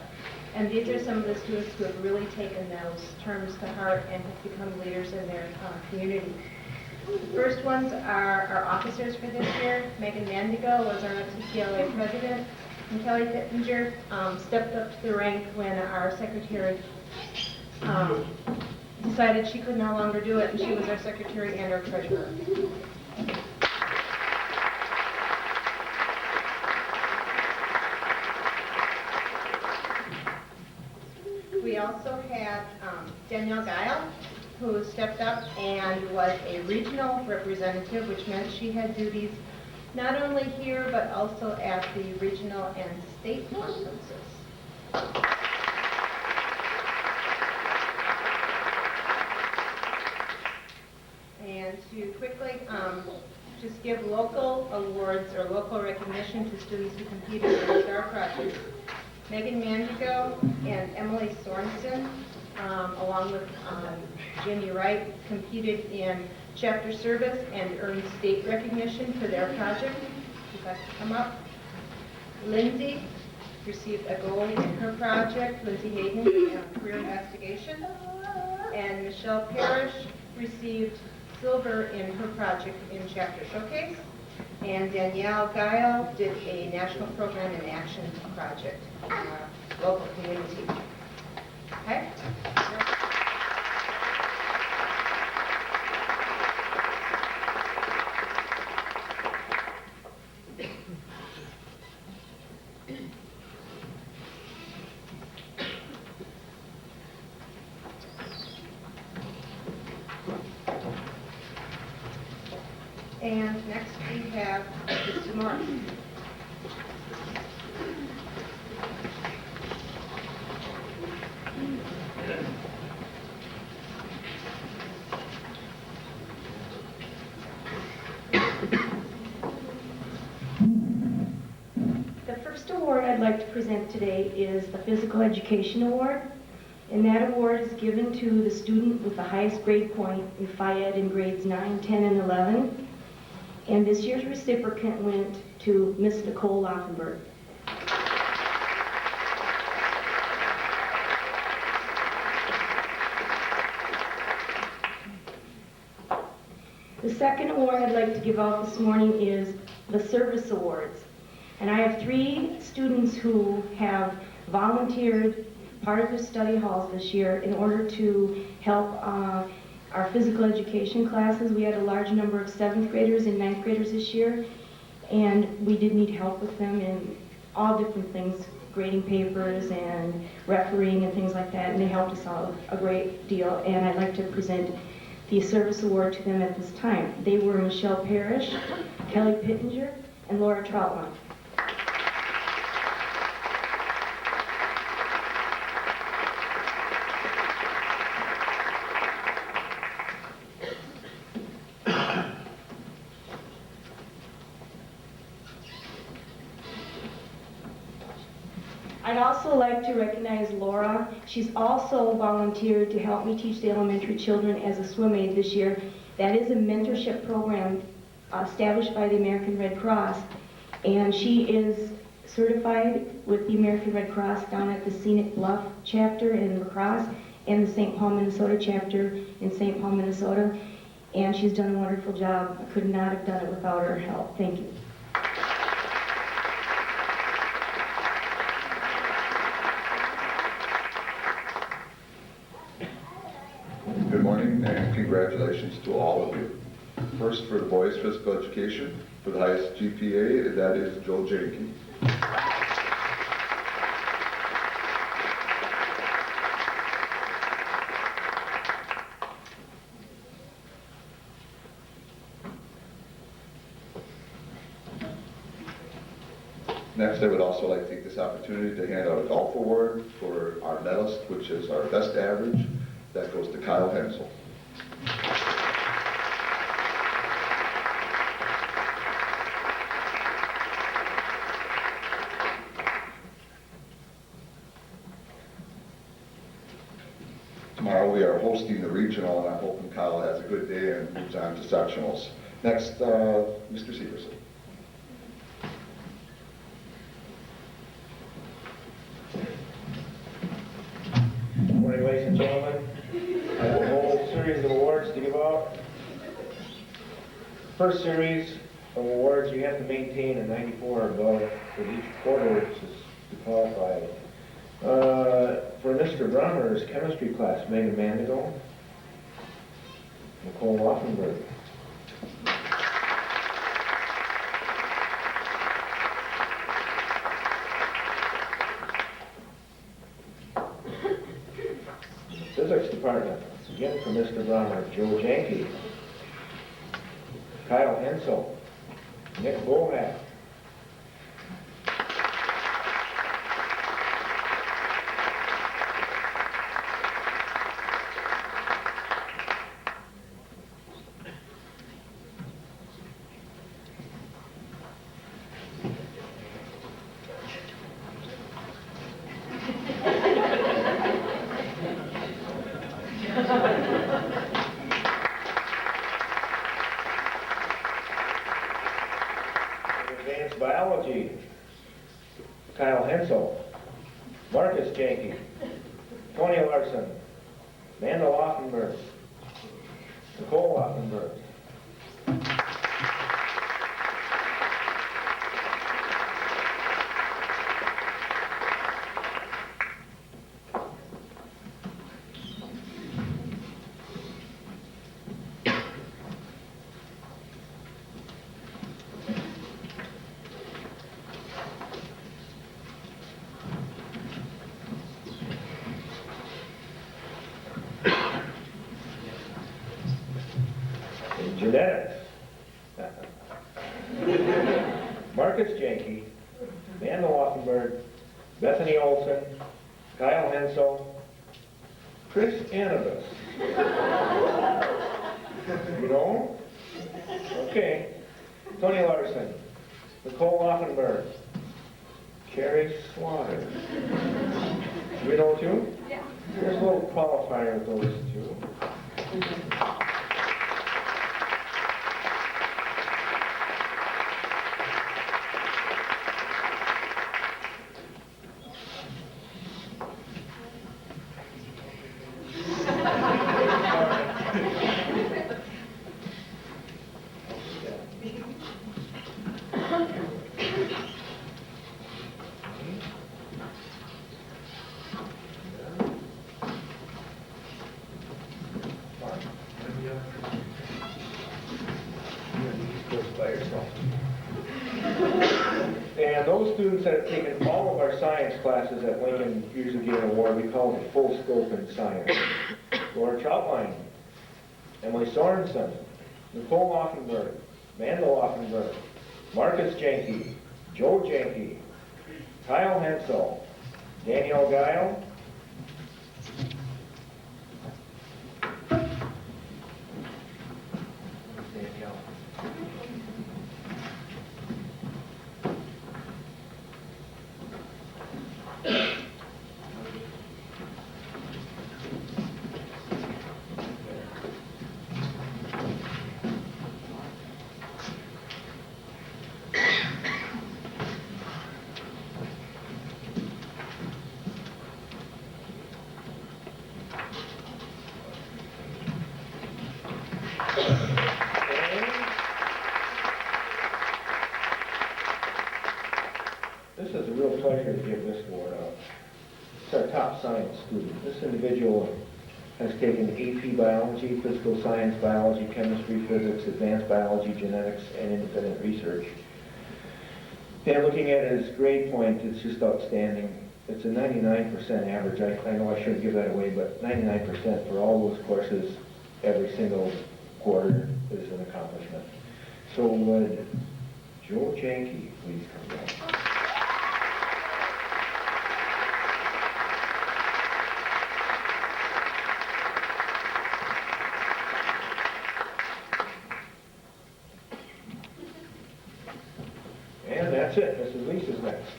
M: And these are some of the students who have really taken those terms to heart and have become leaders in their community. The first ones are our officers for this year. Megan Mandigo was our FCCLA president, and Kelly Pittenger stepped up to the rank when our secretary decided she could no longer do it, and she was our secretary and our treasurer. We also had Danielle Guile, who stepped up and was a regional representative, which meant she had duties not only here but also at the regional and state conferences. And to quickly just give local awards or local recognition to students who competed in STAR projects. Megan Mandigo and Emily Sorensen, along with Jenny Wright, competed in chapter service and earned state recognition for their project. If you'd like to come up. Lindsay received a gold in her project, Lindsay Hayden, career investigation. And Michelle Parrish received silver in her project in chapter showcase. And Danielle Guile did a national program in action project in our local community. Okay? And next we have Mr. Morris.
L: The first award I'd like to present today is the Physical Education Award. And that award is given to the student with the highest grade point in Phy-Ed in grades 9, 10, and 11. And this year's recipient went to Miss Nicole Laufenberg. The second award I'd like to give out this morning is the Service Awards. And I have 3 students who have volunteered part of their study halls this year in order to help our physical education classes. We had a large number of 7th graders and 9th graders this year, and we did need help with them in all different things, grading papers and refereeing and things like that, and they helped us out a great deal. And I'd like to present the service award to them at this time. They were Michelle Parrish, Kelly Pittenger, and Laura Troutman. I'd also like to recognize Laura. She's also volunteered to help me teach the elementary children as a swim aide this year. That is a mentorship program established by the American Red Cross, and she is certified with the American Red Cross down at the Scenic Bluff chapter in La Crosse and the St. Paul, Minnesota chapter in St. Paul, Minnesota, and she's done a wonderful job. I could not have done it without her help. Thank you.
N: Good morning and congratulations to all of you. First, for the boys' physical education, for the highest GPA, that is Joe Jenkins. Next, I would also like to take this opportunity to hand out a golf award for our medalist, which is our best average. That goes to Kyle Hensel. Tomorrow we are hosting the regional, and I'm hoping Kyle has a good day and moves on to sectionals. Next, Mr. Severson.
T: Good morning, ladies and gentlemen. I have a whole series of awards to give out. First series of awards, you have to maintain a 94 or above for each quarter to qualify. For Mr. Brummer's chemistry class, Megan Mandigo, Nicole Laufenberg. Physics department, again for Mr. Brummer, Joe Janke, Kyle Hensel, Nick Bohat. Advanced biology, Kyle Hensel, Marcus Janke, Tony Larson, Amanda Laufenberg, Nicole Laufenberg. Genetics, Marcus Janke, Amanda Laufenberg, Bethany Olson, Kyle Hensel, Chris Annabus. You know? Okay. Tony Larson, Nicole Laufenberg, Carrie Slaughter. You know too? Yeah. There's a little qualifier with those two. And those students that have taken all of our science classes at Lincoln usually get an award. We call it full scope in science. Laura Troutline, Emily Sorensen, Nicole Laufenberg, Amanda Laufenberg, Marcus Janke, Joe Janke, Kyle Hensel, Danielle Guile, this is a real pleasure to give this award out. It's our top science student. This individual has taken AP Biology, Physical Science, Biology, Chemistry, Physics, Advanced Biology, Genetics, and Independent Research. And looking at his grade point, it's just outstanding. It's a 99% average. I know I shouldn't give that away, but 99% for all those courses every single quarter is an accomplishment. So would Joe Janke please come down? that's it. Mrs. Lee's next.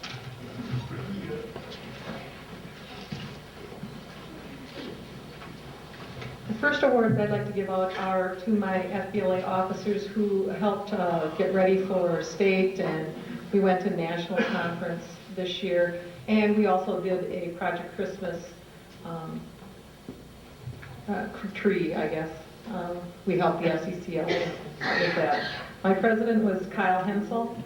K: The first awards I'd like to give out are to my FBLA officers who helped get ready for state, and we went to national conference this year, and we also did a Project Christmas tree, I guess. We helped the SECLA with that. My president was Kyle Hensel.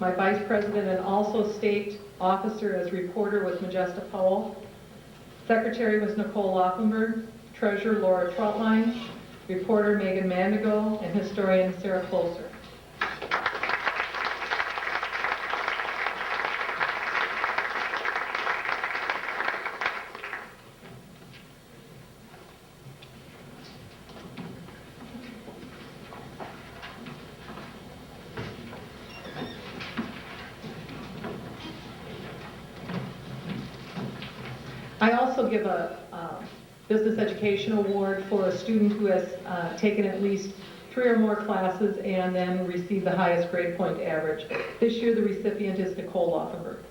K: My vice president and also state officer as reporter was Majesta Powell. Secretary was Nicole Laufenberg. Treasurer Laura Troutline, reporter Megan Mandigo, and historian Sarah Closer. I also give a Business Education Award for a student who has taken at least 3 or more classes and then received the highest grade point average. This year the recipient is Nicole Laufenberg.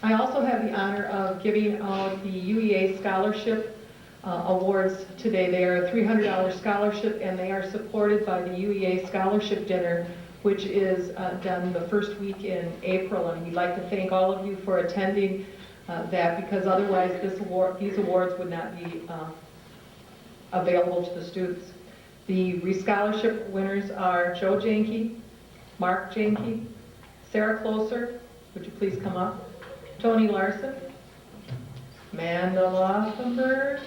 K: I also have the honor of giving out the UEA Scholarship awards today. They are a $300 scholarship, and they are supported by the UEA Scholarship Dinner, which is done the first week in April, and we'd like to thank all of you for attending that, because otherwise these awards would not be available to the students. The scholarship winners are Joe Janke, Mark Janke, Sarah Closer, would you please come up, Tony Larson, Amanda Laufenberg,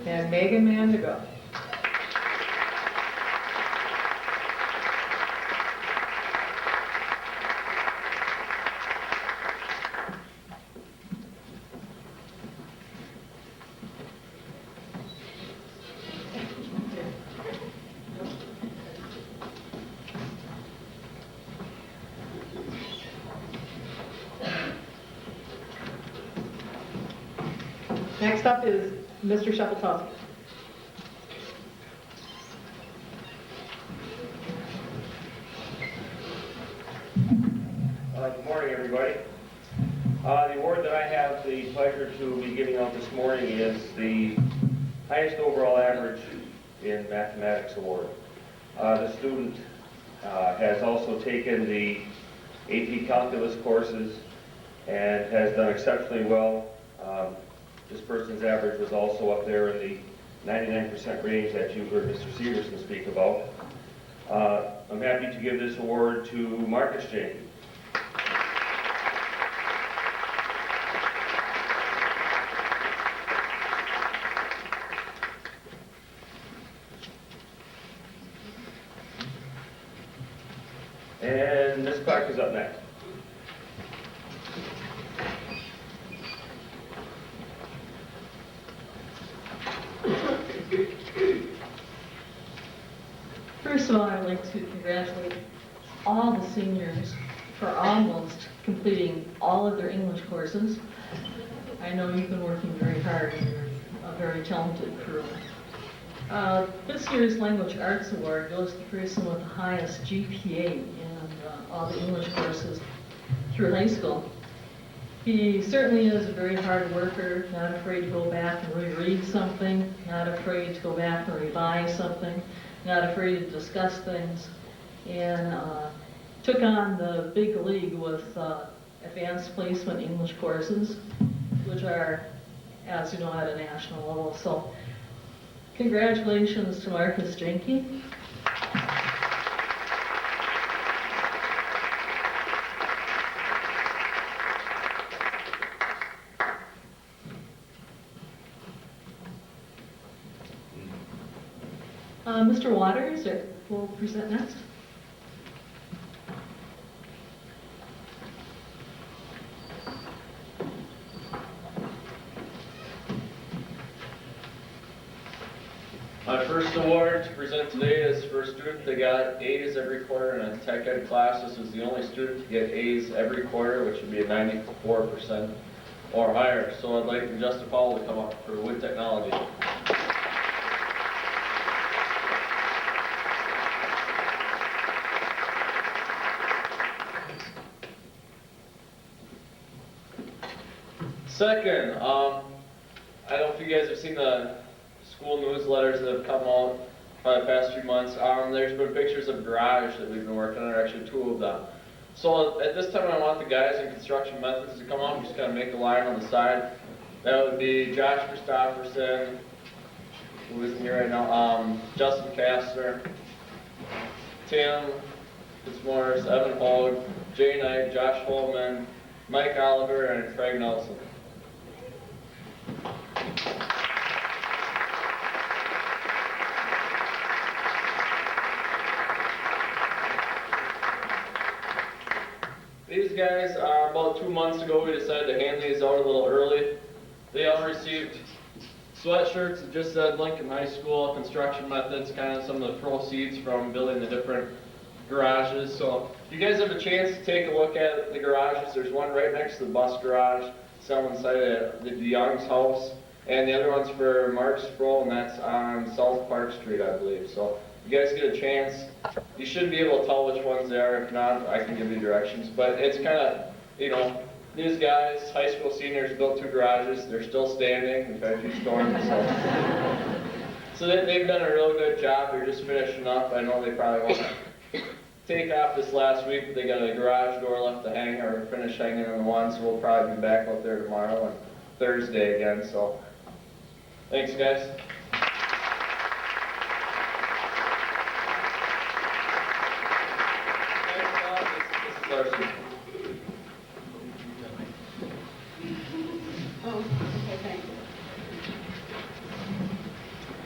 K: and Megan Mandigo. Next up is Mr. Shepeltowski.
U: Good morning, everybody. The award that I have the pleasure to be giving out this morning is the highest overall average in mathematics award. The student has also taken the AP calculus courses and has done exceptionally well. This person's average was also up there in the 99% range that you heard Mr. Severson speak about. I'm happy to give this award to Marcus Janke. And Ms. Clark is up next.
V: First of all, I'd like to congratulate all the seniors for almost completing all of their English courses. I know you've been working very hard and you're a very talented crew. This year's Language Arts Award goes to the person with the highest GPA in all the English courses through high school. He certainly is a very hard worker, not afraid to go back and reread something, not afraid to go back and revise something, not afraid to discuss things, and took on the big league with advanced placement English courses, which are, as you know, at a national level. So congratulations to Marcus Janke. Mr. Waters will present next.
W: My first award to present today is for a student that got A's every quarter in a tech ed class. This is the only student to get A's every quarter, which would be a 94% or higher. So I'd like Justin Powell to come up for wood technology. Second, I don't know if you guys have seen the school newsletters that have come out probably the past few months. There's been pictures of garage that we've been working on, or actually 2 of them. So at this time I want the guys in construction methods to come out and just kind of make a line on the side. That would be Josh Christopherson, who isn't here right now, Justin Kastner, Tim Fitzmaurice, Evan Hogue, Jay Knight, Josh Holman, Mike Oliver, and Craig Nelson. These guys, about 2 months ago, we decided to hand these out a little early. They all received sweatshirts that just said Lincoln High School, construction methods, kind of some of the proceeds from building the different garages. So if you guys have a chance to take a look at the garages, there's one right next to the bus garage, some inside of the Young's house, and the other one's for Mark Sproul, and that's on South Park Street, I believe. So if you guys get a chance, you should be able to tell which ones they are. If not, I can give you directions. But it's kind of, you know, these guys, high school seniors, built 2 garages. They're still standing. In fact, you stormed. So they've done a real good job. They're just finishing up. I know they probably won't take off this last week, but they got a garage door left to hang or finish hanging on the one. So we'll probably be back out there tomorrow and Thursday again. So thanks, guys.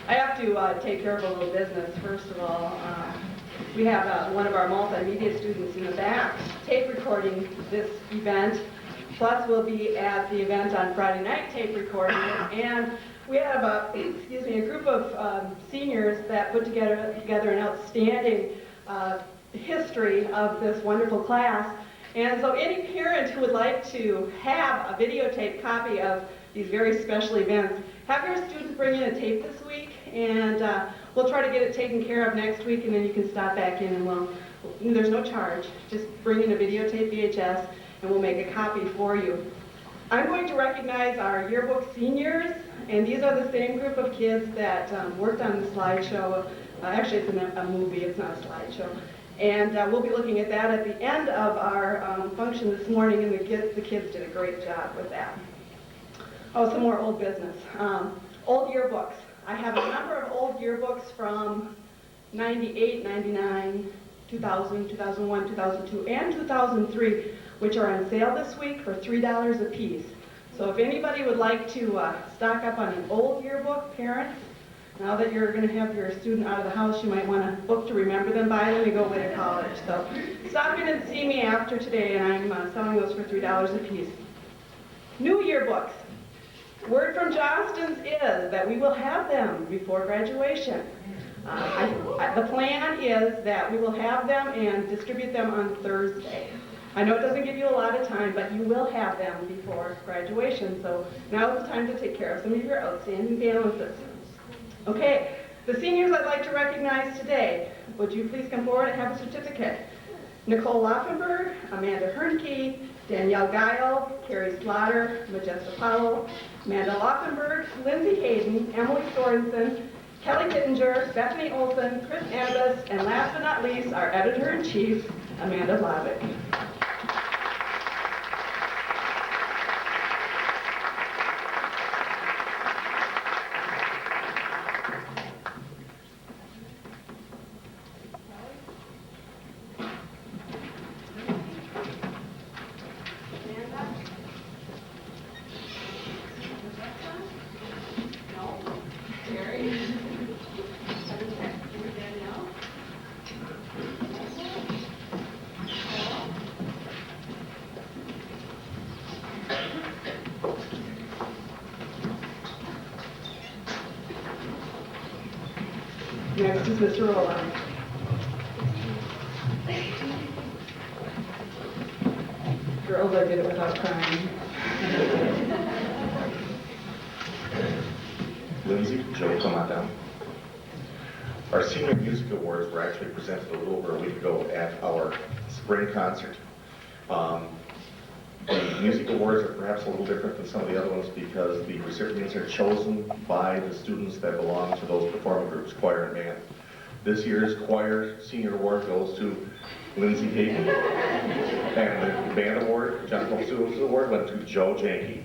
C: I have to take care of a little business. First of all, we have one of our multimedia students in the back tape recording this event. Plus, we'll be at the event on Friday night tape recording it. And we have a group of seniors that put together an outstanding history of this wonderful class. And so any parent who would like to have a videotape copy of these very special events, have your student bring in a tape this week, and we'll try to get it taken care of next week, and then you can stop back in and there's no charge. Just bring in a videotape VHS, and we'll make a copy for you. I'm going to recognize our yearbook seniors, and these are the same group of kids that worked on the slideshow. Actually, it's a movie, it's not a slideshow. And we'll be looking at that at the end of our function this morning, and the kids did a great job with that. Oh, some more old business. Old yearbooks. I have a number of old yearbooks from 98, 99, 2000, 2001, 2002, and 2003, which are on sale this week for $3 a piece. So if anybody would like to stock up on an old yearbook, parents, now that you're going to have your student out of the house, you might want a book to remember them by when you go away to college. So stop in and see me after today, and I'm selling those for $3 a piece. New yearbooks. Word from Johnston's is that we will have them before graduation. The plan is that we will have them and distribute them on Thursday. I know it doesn't give you a lot of time, but you will have them before graduation. So now is the time to take care of some of your outstanding balances. Okay, the seniors I'd like to recognize today. Would you please come forward and have a certificate? Nicole Laufenberg, Amanda Hernke, Danielle Guile, Carrie Slaughter, Majesta Powell, Amanda Laufenberg, Lindsay Hayden, Emily Sorensen, Kelly Kittinger, Bethany Olson, Chris Annabus, and last but not least, our editor-in-chief, Amanda Blavick. Next is Mr. Roland. Girls, I did it without crying.
B: Lindsay, Joe, come on down. Our senior music awards were actually presented a little over a week ago at our spring concert. The music awards are perhaps a little different than some of the other ones because the recipients are chosen by the students that belong to those performing groups, choir and band. This year's choir senior award goes to Lindsay Hayden, and the band award, John Hope Students Award, went to Joe Janke.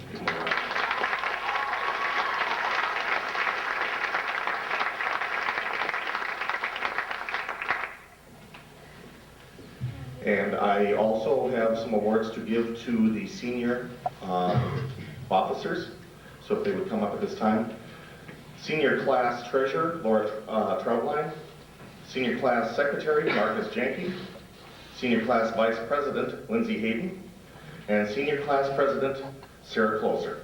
B: And I also have some awards to give to the senior officers, so if they would come up at this time. Senior class treasurer, Laura Traubline. Senior class secretary, Marcus Janke. Senior class vice president, Lindsay Hayden. And senior class president, Sarah Closer.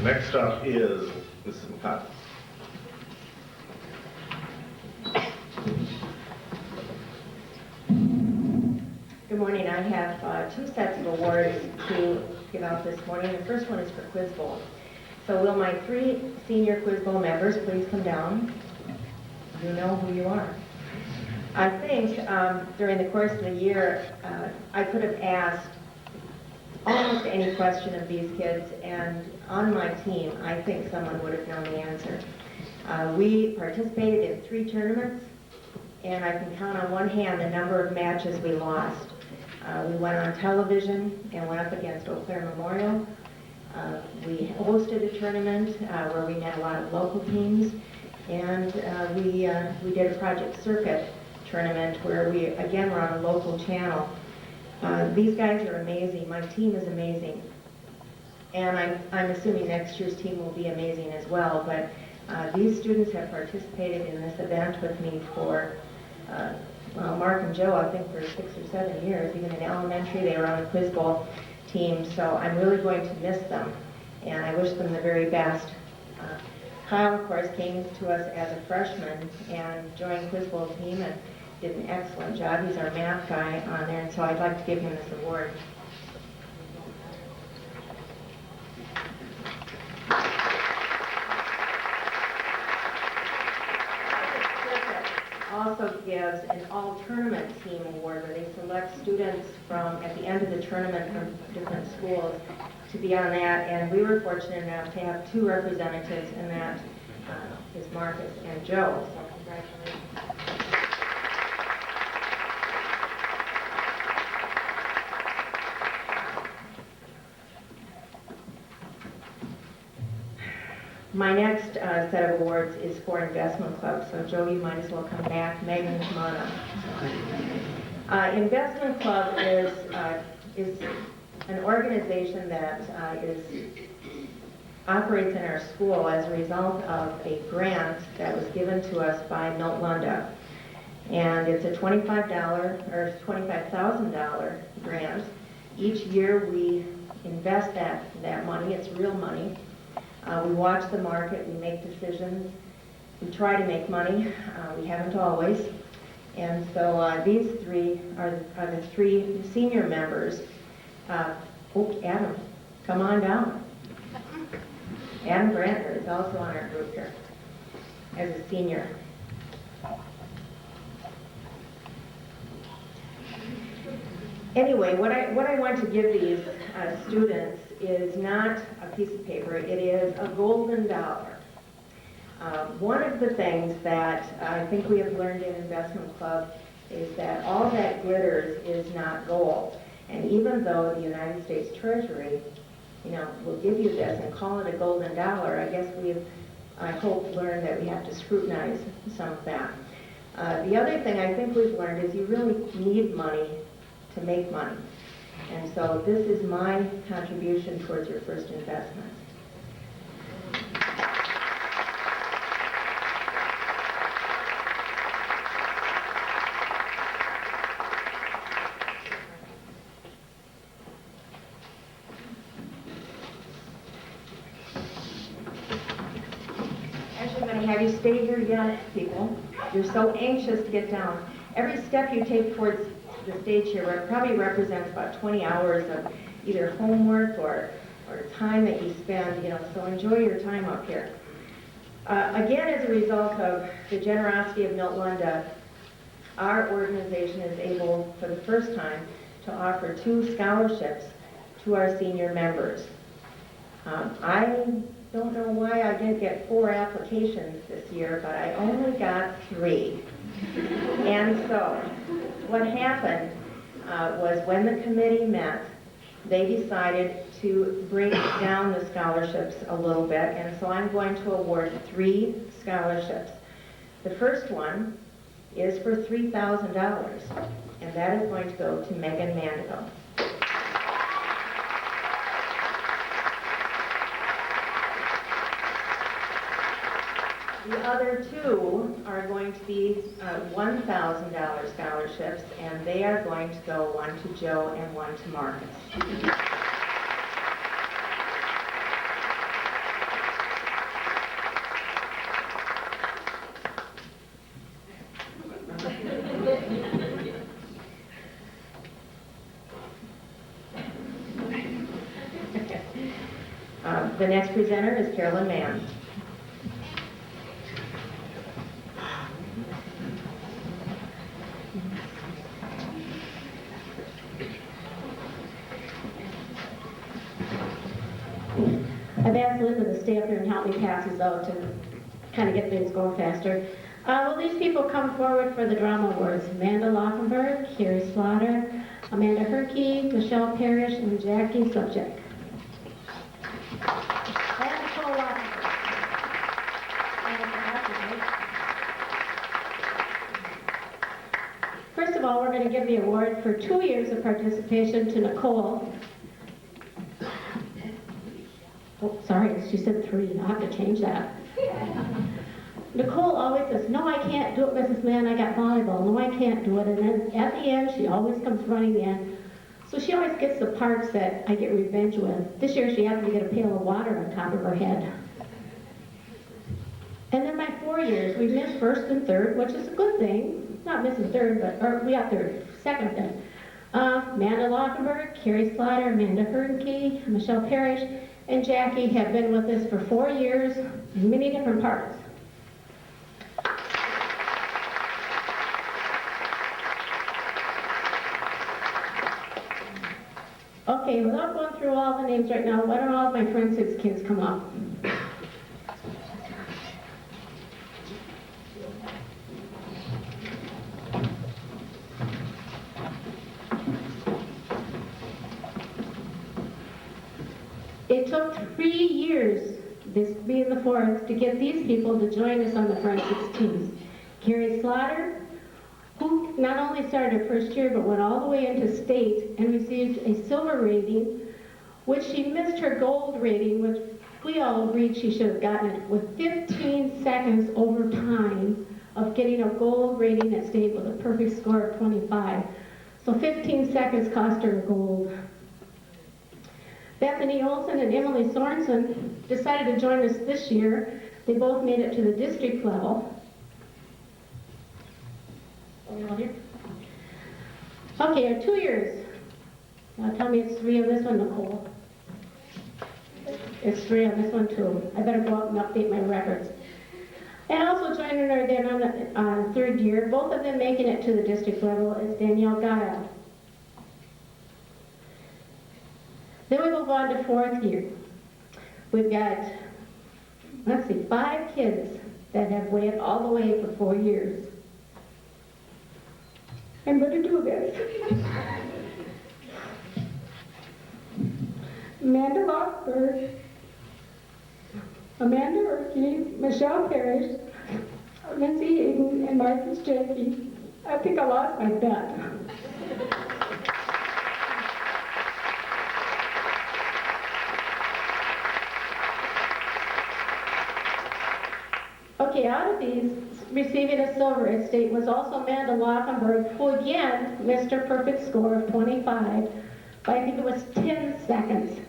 B: Next up is Mrs. McCott.
E: Good morning. I have two sets of awards to give out this morning. The first one is for Quiz Bowl. So will my three senior Quiz Bowl members please come down? You know who you are. I think during the course of the year, I could have asked almost any question of these kids, and on my team, I think someone would have known the answer. We participated in 3 tournaments, and I can count on one hand the number of matches we lost. We went on television and went up against Eau Claire Memorial. We hosted a tournament where we met a lot of local teams, and we did a Project Circuit tournament where we again were on a local channel. These guys are amazing. My team is amazing. And I'm assuming next year's team will be amazing as well. But these students have participated in this event with me for, well, Mark and Joe, I think for 6 or 7 years. Even in elementary, they were on the Quiz Bowl team. So I'm really going to miss them. And I wish them the very best. Kyle, of course, came to us as a freshman and joined Quiz Bowl team and did an excellent job. He's our math guy on there, and so I'd like to give him this award. Also gives an all-tournament team award where they select students from, at the end of the tournament, from different schools to be on that, and we were fortunate enough to have 2 representatives, and that is Marcus and Joe, so congratulations. My next set of awards is for Investment Club, so Joe, you might as well come back. Megan, come on up. Investment Club is an organization that operates in our school as a result of a grant that was given to us by Milt Lunda. And it's a $25,000 grant. Each year we invest that money. It's real money. We watch the market, we make decisions, we try to make money, we haven't always. And so these 3 are the 3 senior members. Adam, come on down. Adam Brantner is also on our group here as a senior. Anyway, what I want to give these students is not a piece of paper, it is a golden dollar. One of the things that I think we have learned in Investment Club is that all that glitters is not gold. And even though the United States Treasury, will give you this and call it a golden dollar, I guess we've, I hope, learned that we have to scrutinize some of that. The other thing I think we've learned is you really need money to make money. And so this is my contribution towards your first investment. to have you stay here yet, people. You're so anxious to get down. Every step you take towards the stage here probably represents about 20 hours of either homework or time that you spend, so enjoy your time up here. Again, as a result of the generosity of Milt Lunda, our organization is able, for the first time, to offer 2 scholarships to our senior members. I don't know why I didn't get 4 applications this year, but I only got 3. And so, what happened was when the committee met, they decided to break down the scholarships a little bit, and so I'm going to award 3 scholarships. The first one is for $3,000, and that is going to go to Megan Mandeville. The other 2 are going to be $1,000 scholarships, and they are going to go one to Joe and one to Marcus. The next presenter is Carolyn Mann.
D: I've asked Linda to stay up here and help me pass these out to kind of get things going faster. Will these people come forward for the drama awards? Amanda Lockenberg, Carrie Slaughter, Amanda Herkey, Michelle Parrish, and Jackie Subject. First of all, we're going to give the award for 2 years of participation to Nicole. Oh, sorry, she said 3. I'll have to change that. Nicole always says, no, I can't do it, Mrs. Mann, I got volleyball. No, I can't do it. And then at the end, she always comes running in. So she always gets the parts that I get revenge with. This year, she happened to get a pail of water on top of her head. And then my 4 years, we missed first and third, which is a good thing. Not missing third, or we got third, second then. Amanda Lockenberg, Carrie Slaughter, Amanda Hernkey, Michelle Parrish, and Jackie have been with us for 4 years in many different parts. Okay, without going through all the names right now, why don't all of my forensics kids come up? It took 3 years, this being the 4th, to get these people to join us on the forensics teams. Carrie Slaughter, who not only started her first year, but went all the way into state and received a silver rating, which she missed her gold rating, which we all agreed she should have gotten it, with 15 seconds over time of getting a gold rating at state with a perfect score of 25. So 15 seconds cost her a gold. Bethany Olson and Emily Sorensen decided to join us this year. They both made it to the district level. Okay, our 2 years. Now tell me it's 3 on this one, Nicole. It's 3 on this one too. I better go out and update my records. And also joining her then on 3rd year, both of them making it to the district level, is Danielle Guile. Then we move on to 4th year. We've got, let's see, 5 kids that have waited all the way for 4 years. I'm going to do this. Amanda Lockberg, Amanda Erkey, Michelle Parrish, Lindsay Hayden, and Marcus Jackie. I think I lost my bet. Okay, out of these, receiving a silver at state was also Amanda Lockenberg, who again missed her perfect score of 25 by I think it was 10 seconds.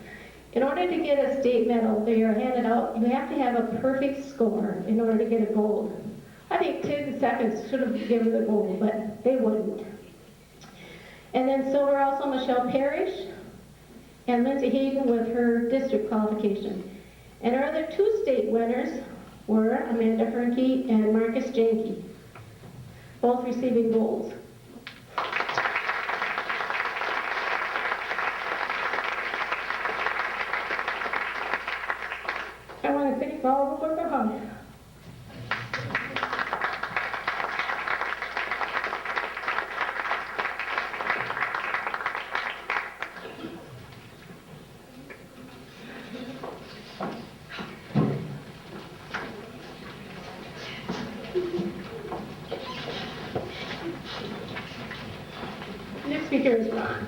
D: In order to get a state medal, they are handed out, you have to have a perfect score in order to get a gold. I think 10 seconds should have given the gold, but they wouldn't. And then silver also Michelle Parrish and Lindsay Hayden with her district qualification. And our other 2 state winners were Amanda Hernke and Marcus Janke, both receiving golds. I want to thank all of them with a hug. Next speaker is Ron.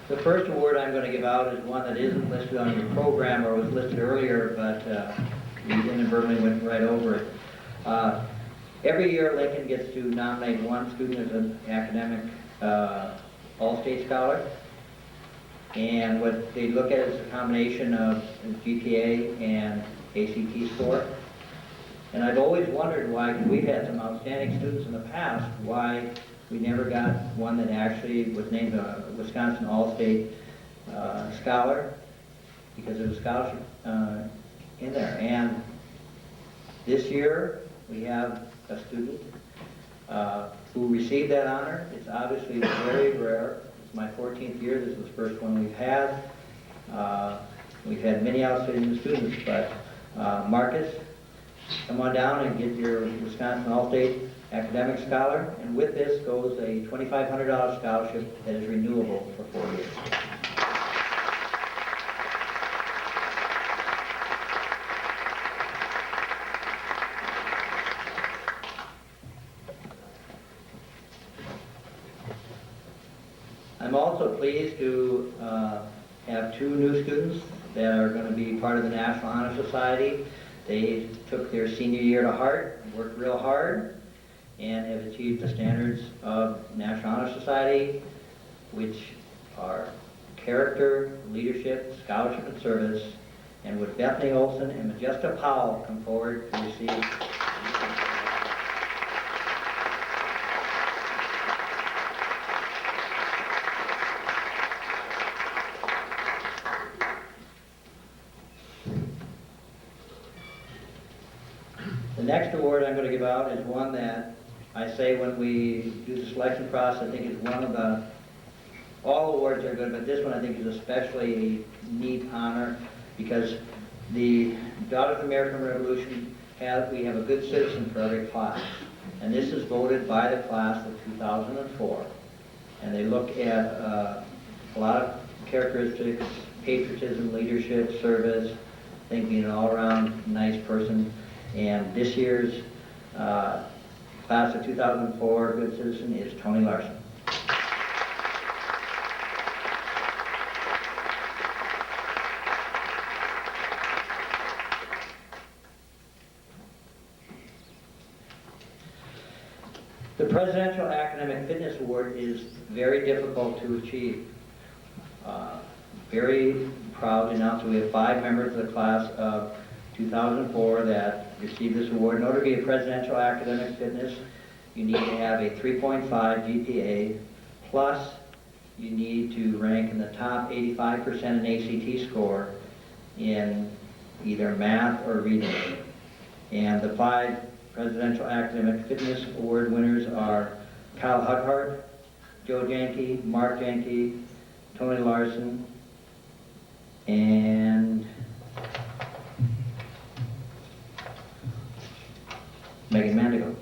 F: The first award I'm going to give out is one that isn't listed on your program or was listed earlier, but we inadvertently went right over it. Every year, Lincoln gets to nominate one student as an academic all-state scholar. And what they look at is a combination of GPA and ACT score. And I've always wondered why, because we've had some outstanding students in the past, why we never got one that actually was named a Wisconsin All-State Scholar, because there was a scholarship in there. And this year, we have a student who received that honor. It's obviously very rare. It's my 14th year. This is the first one we've had. We've had many outstanding students, but Marcus, come on down and get your Wisconsin All-State Academic Scholar, and with this goes a $2,500 scholarship that is renewable for 4 years. I'm also pleased to have 2 new students that are going to be part of the National Honor Society. They took their senior year to heart, worked real hard, and have achieved the standards of National Honor Society, which are character, leadership, scholarship, and service. And would Bethany Olson and Majesta Powell come forward to receive? The next award I'm going to give out is one that I say when we do the selection process, I think is one of the, all awards are good, but this one I think is especially a neat honor because the Daughters of the American Revolution we have a good citizen for every class. And this is voted by the class of 2004. And they look at a lot of characteristics, patriotism, leadership, service, I think being an all-around nice person. And this year's class of 2004 good citizen is Tony Larson. The Presidential Academic Fitness Award is very difficult to achieve. Very proud to announce that we have 5 members of the class of 2004 that received this award. In order to be a Presidential Academic Fitness, you need to have a 3.5 GPA, plus you need to rank in the top 85% in ACT score in either math or reading. And the 5 Presidential Academic Fitness Award winners are Kyle Hughart, Joe Janke, Mark Janke, Tony Larson, and Megan Mandigo.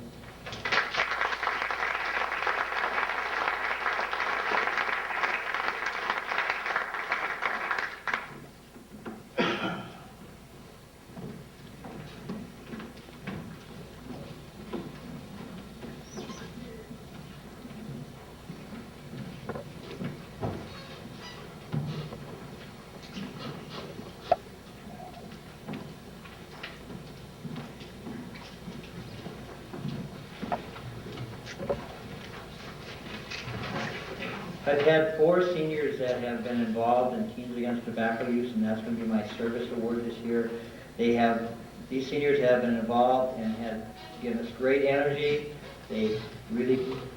F: I've had 4 seniors that have been involved in Teens Against Tobacco Use, and that's going to be my service award this year. These seniors have been involved and have given us great energy. They really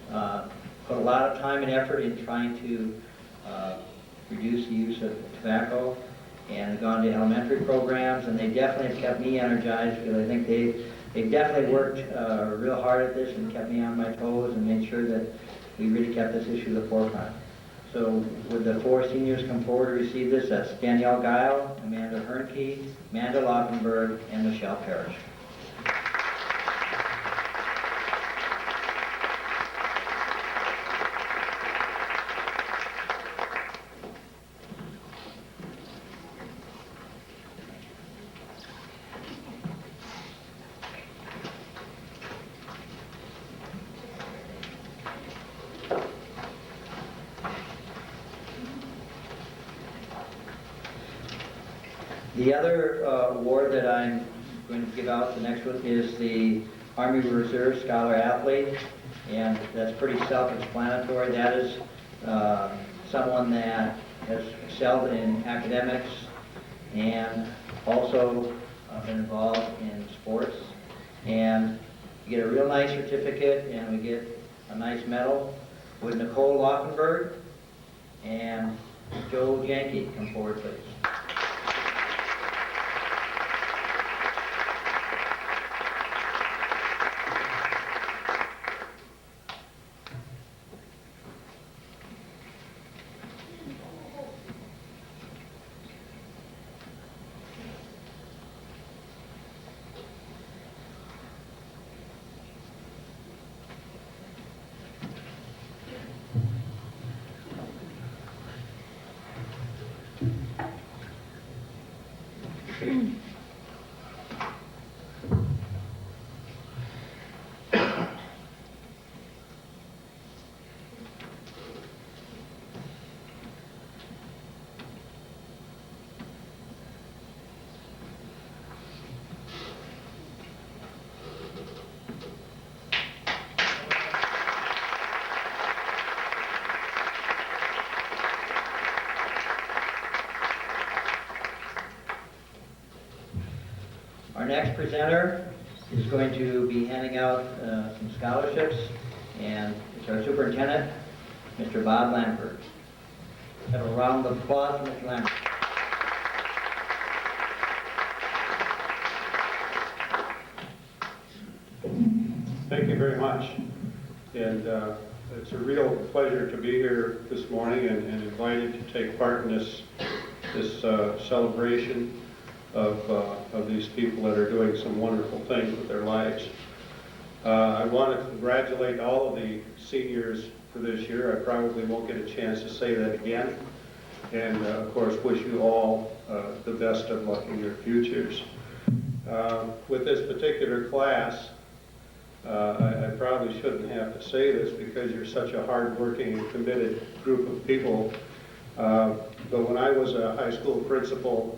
F: put a lot of time and effort in trying to reduce the use of tobacco, and have gone to elementary programs, and they definitely have kept me energized, because I think they've definitely worked real hard at this and kept me on my toes and made sure that we really kept this issue at the forefront. So would the 4 seniors come forward to receive this? That's Danielle Guile, Amanda Hernke, Amanda Laufenberg, and Michelle Parrish. The other award that I'm going to give out, the next one, is the Army Reserve Scholar Athlete, and that's pretty self-explanatory. That is someone that has excelled in academics and also been involved in sports. And you get a real nice certificate, and we get a nice medal. Would Nicole Laufenberg and Joe Yankee come forward, please? Our next presenter is going to be handing out some scholarships, and it's our superintendent, Mr. Bob Lampert. Have a round of applause for Mr. Lampert.
G: Thank you very much. And it's a real pleasure to be here this morning and invited to take part in this celebration of these people that are doing some wonderful things with their lives. I want to congratulate all of the seniors for this year. I probably won't get a chance to say that again. And of course, wish you all the best of luck in your futures. With this particular class, I probably shouldn't have to say this because you're such a hard-working and committed group of people. But when I was a high school principal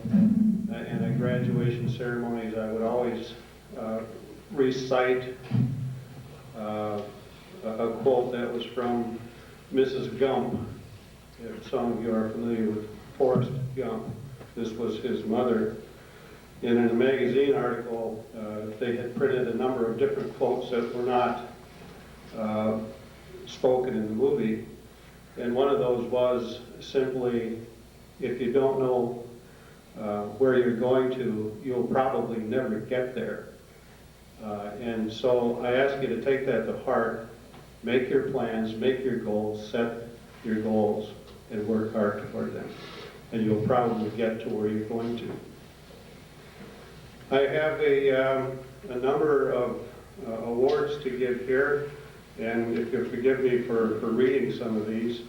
G: and at graduation ceremonies, I would always recite a quote that was from Mrs. Gump. Some of you are familiar with Forrest Gump. This was his mother. And in a magazine article, they had printed a number of different quotes that were not spoken in the movie. And one of those was simply, if you don't know where you're going to, you'll probably never get there. And so I ask you to take that to heart, make your plans, make your goals, set your goals, and work hard toward them. And you'll probably get to where you're going to. I have a number of awards to give here, and if you'll forgive me for reading some of these.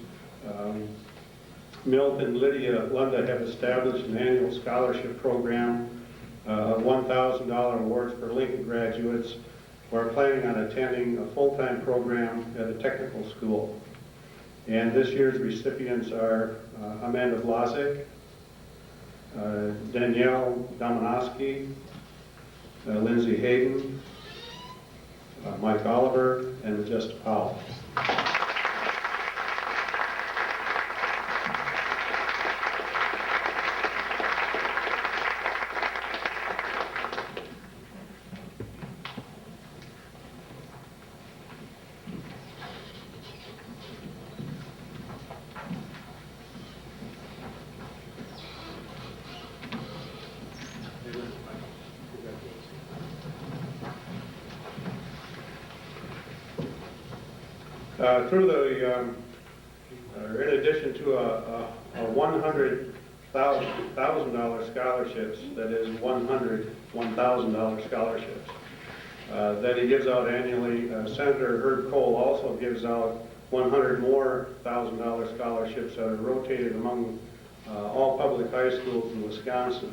G: Milt and Lydia Lunda have established an annual scholarship program of $1,000 awards for Lincoln graduates who are planning on attending a full-time program at a technical school. And this year's recipients are Amanda Vlasic, Danielle Domanowski, Lindsay Hayden, Mike Oliver, and Majesta Powell. Through the, in addition to a $100,000 scholarships, that is $1,000 scholarships, that he gives out annually. Senator Herb Cole also gives out 100 more $1,000 scholarships that are rotated among all public high schools in Wisconsin.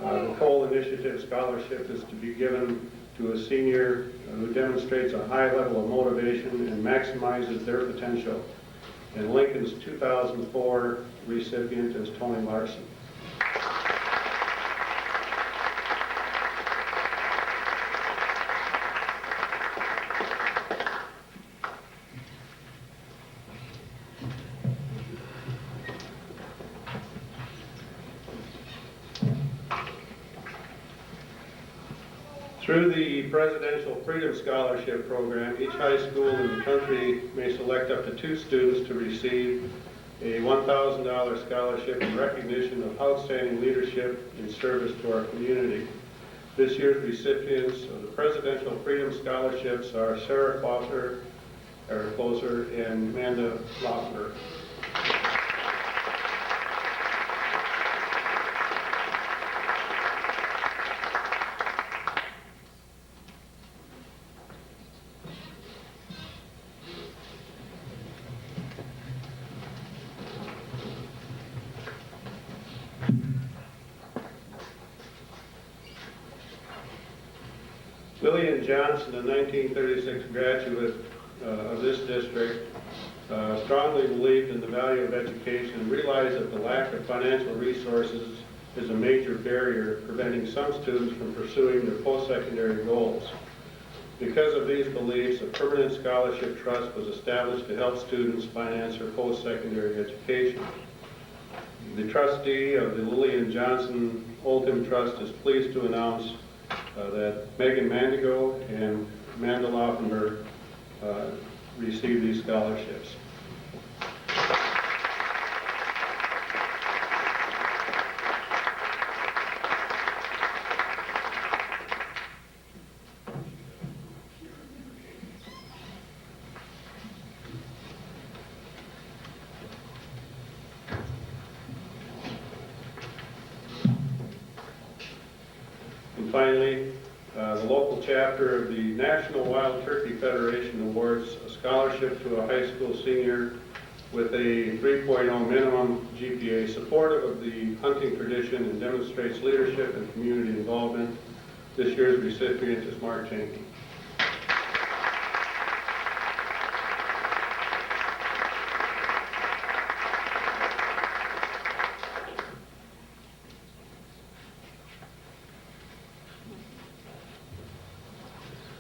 G: The Cole Initiative Scholarship is to be given to a senior who demonstrates a high level of motivation and maximizes their potential. And Lincoln's 2004 recipient is Tony Larson. Through the Presidential Freedom Scholarship Program, each high school in the country may select up to 2 students to receive a $1,000 scholarship in recognition of outstanding leadership in service to our community. This year's recipients of the Presidential Freedom Scholarships are Sarah Closer and Amanda Loeffler. Lillian Johnson, a 1936 graduate of this district, strongly believed in the value of education and realized that the lack of financial resources is a major barrier preventing some students from pursuing their post-secondary goals. Because of these beliefs, a permanent scholarship trust was established to help students finance their post-secondary education. The trustee of the Lillian Johnson Oldham Trust is pleased to announce that Megan Mandigo and Amanda Loeffler received these scholarships. And finally, the local chapter of the National Wild Turkey Federation awards a scholarship to a high school senior with a 3.0 minimum GPA, supportive of the hunting tradition and demonstrates leadership and community involvement. This year's recipient is Mark Jenke.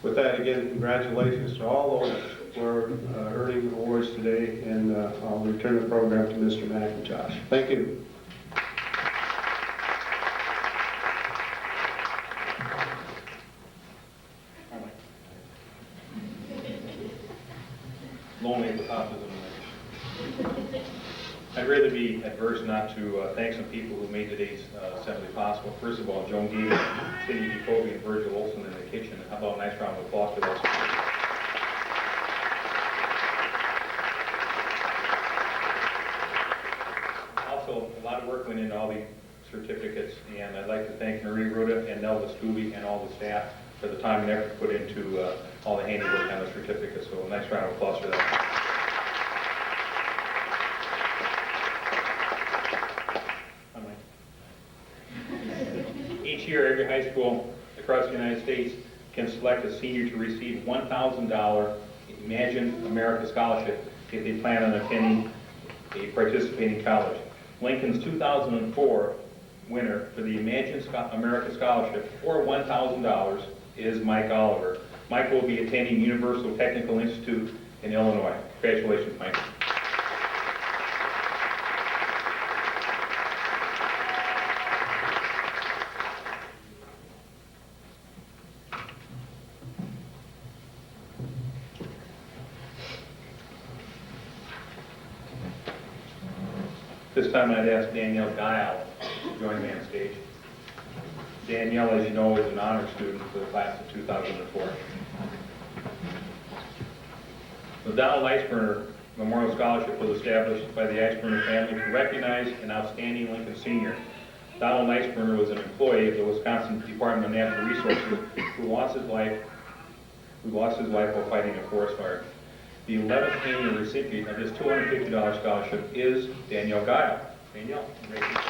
G: With that, again, congratulations to all those who are earning awards today, and I'll return the program to Mr. McIntosh. Thank you.
P: Lonely at the top of the night. I'd really be adverse not to thank some people who made today's assembly possible. First of all, Joan Gee, Cindy DeCobe, and Virgil Olson in the kitchen. How about a nice round of applause for those? Also, a lot of work went into all the certificates, and I'd like to thank Marie Ruda and Nelda Scooby and all the staff for the time and effort put into all the handiwork on the certificates. So a nice round of applause for that. Each year, every high school across the United States can select a senior to receive $1,000 Imagine America Scholarship if they plan on attending a participating college. Lincoln's 2004 winner for the Imagine America Scholarship for $1,000 is Mike Oliver. Mike will be attending Universal Technical Institute in Illinois. Congratulations, Mike. This time I'd ask Danielle Dial to join me on stage. Danielle, as you know, is an honor student for the class of 2004. The Donald Iceburner Memorial Scholarship was established by the Iceburner family to recognize an outstanding Lincoln senior. Donald Iceburner was an employee of the Wisconsin Department of Natural Resources who lost his life while fighting a forest fire. The 11th annual recipient of this $250 scholarship is Danielle Guile. Danielle, congratulations.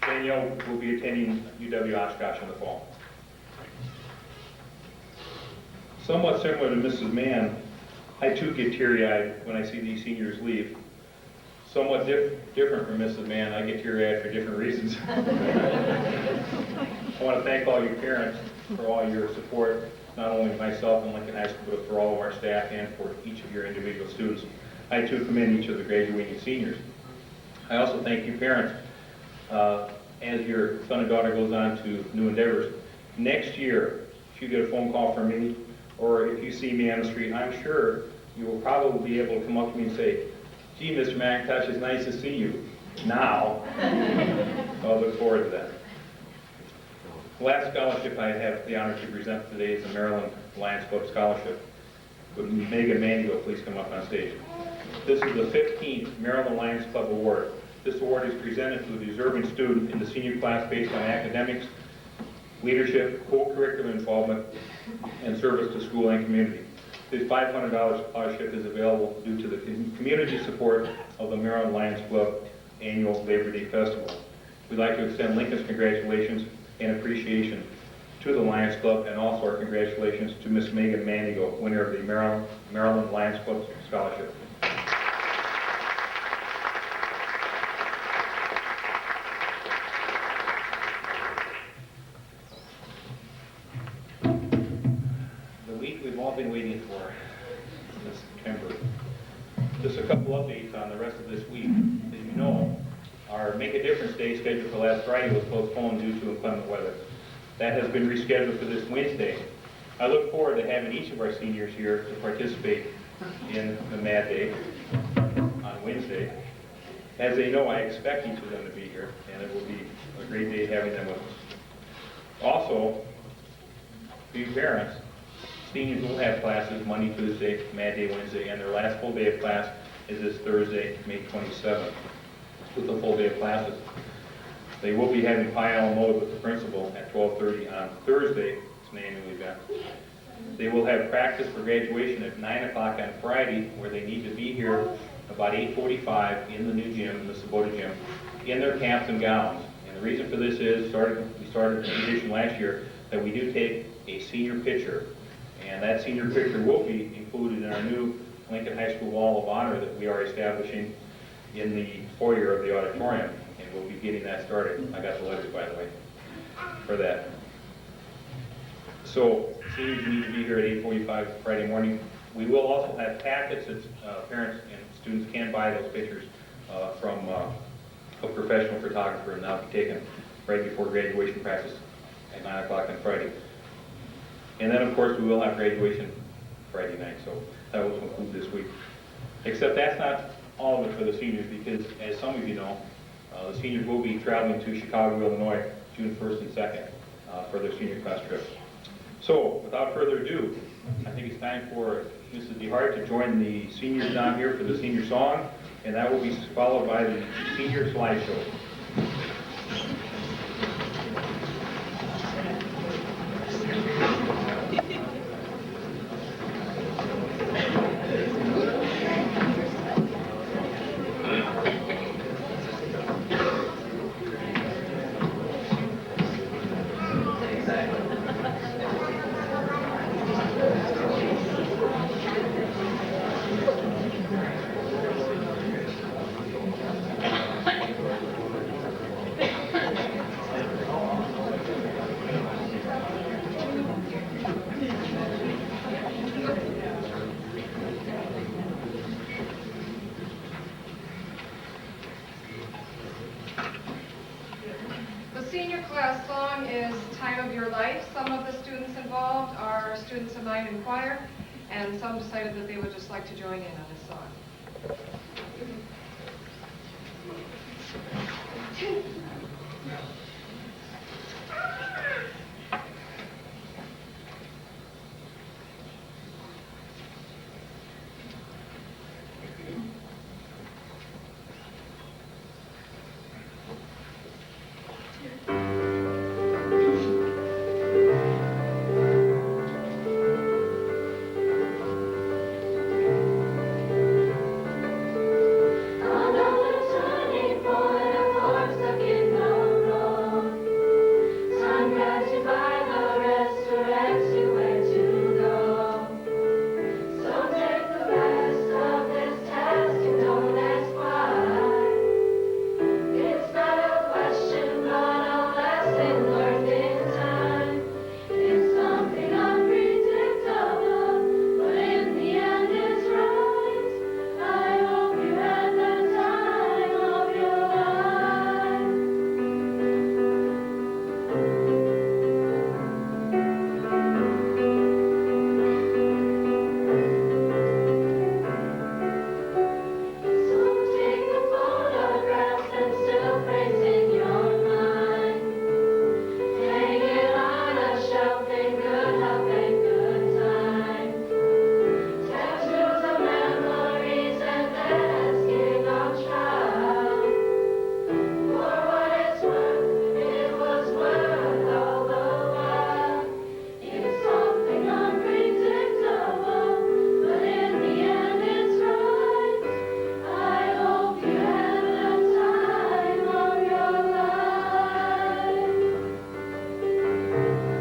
P: Danielle will be attending UW Oshkosh in the fall. Somewhat similar to Mrs. Mann, I too get teary-eyed when I see these seniors leave. Somewhat different from Mrs. Mann, I get teary-eyed for different reasons. I want to thank all your parents for all your support, not only myself and Lincoln High School, but for all of our staff and for each of your individual students. I too commend each of the graduating seniors. I also thank you parents. As your son and daughter goes on to new endeavors, next year, if you get a phone call from me, or if you see me on the street, I'm sure you will probably be able to come up to me and say, "Gee, Mr. McIntosh, it's nice to see you now." So I'll look forward to that. The last scholarship I have the honor to present today is the Maryland Lions Club Scholarship. Would Megan Mandigo please come up on stage? This is the 15th Maryland Lions Club Award. This award is presented to a deserving student in the senior class based on academics, leadership, co-curricular involvement, and service to school and community. This $500 scholarship is available due to the community support of the Maryland Lions Club annual Labor Day Festival. We'd like to extend Lincoln's congratulations and appreciation to the Lions Club, and also our congratulations to Miss Megan Mandigo, winner of the Maryland Lions Club Scholarship. Been waiting for this September. Just a couple updates on the rest of this week. As you know, our Make a Difference Day scheduled for last Friday was postponed due to inclement weather. That has been rescheduled for this Wednesday. I look forward to having each of our seniors here to participate in the Mad Day on Wednesday. As they know, I expect each of them to be here, and it will be a great day having them with us. Also, for you parents, seniors will have classes Monday, Tuesday, Mad Day, Wednesday, and their last full day of class is this Thursday, May 27th, with a full day of classes. They will be having Pi Alum Mode with the principal at 12:30 on Thursday. It's an annual event. They will have practice for graduation at 9 o'clock on Friday, where they need to be here about 8:45 in the new gym, in the Sabota gym, in their caps and gowns. And the reason for this is, we started a tradition last year that we do take a senior picture. And that senior picture will be included in our new Lincoln High School Wall of Honor that we are establishing in the foyer of the auditorium. And we'll be getting that started. I got the letters, by the way, for that. So seniors need to be here at 8:45 Friday morning. We will also have packets that parents and students can buy those pictures from a professional photographer, and that'll be taken right before graduation practice at 9 o'clock on Friday. And then, of course, we will have graduation Friday night, so that will conclude this week. Except that's not all of it for the seniors, because as some of you know, the seniors will be traveling to Chicago, Illinois, June 1st and 2nd for their senior class trip. So, without further ado, I think it's time for Mrs. DeHart to join the seniors down here for the senior song, and that will be followed by the senior slideshow.
H: Students of mine in choir, and some decided that they would just like to join in on this song.
C: Thank you.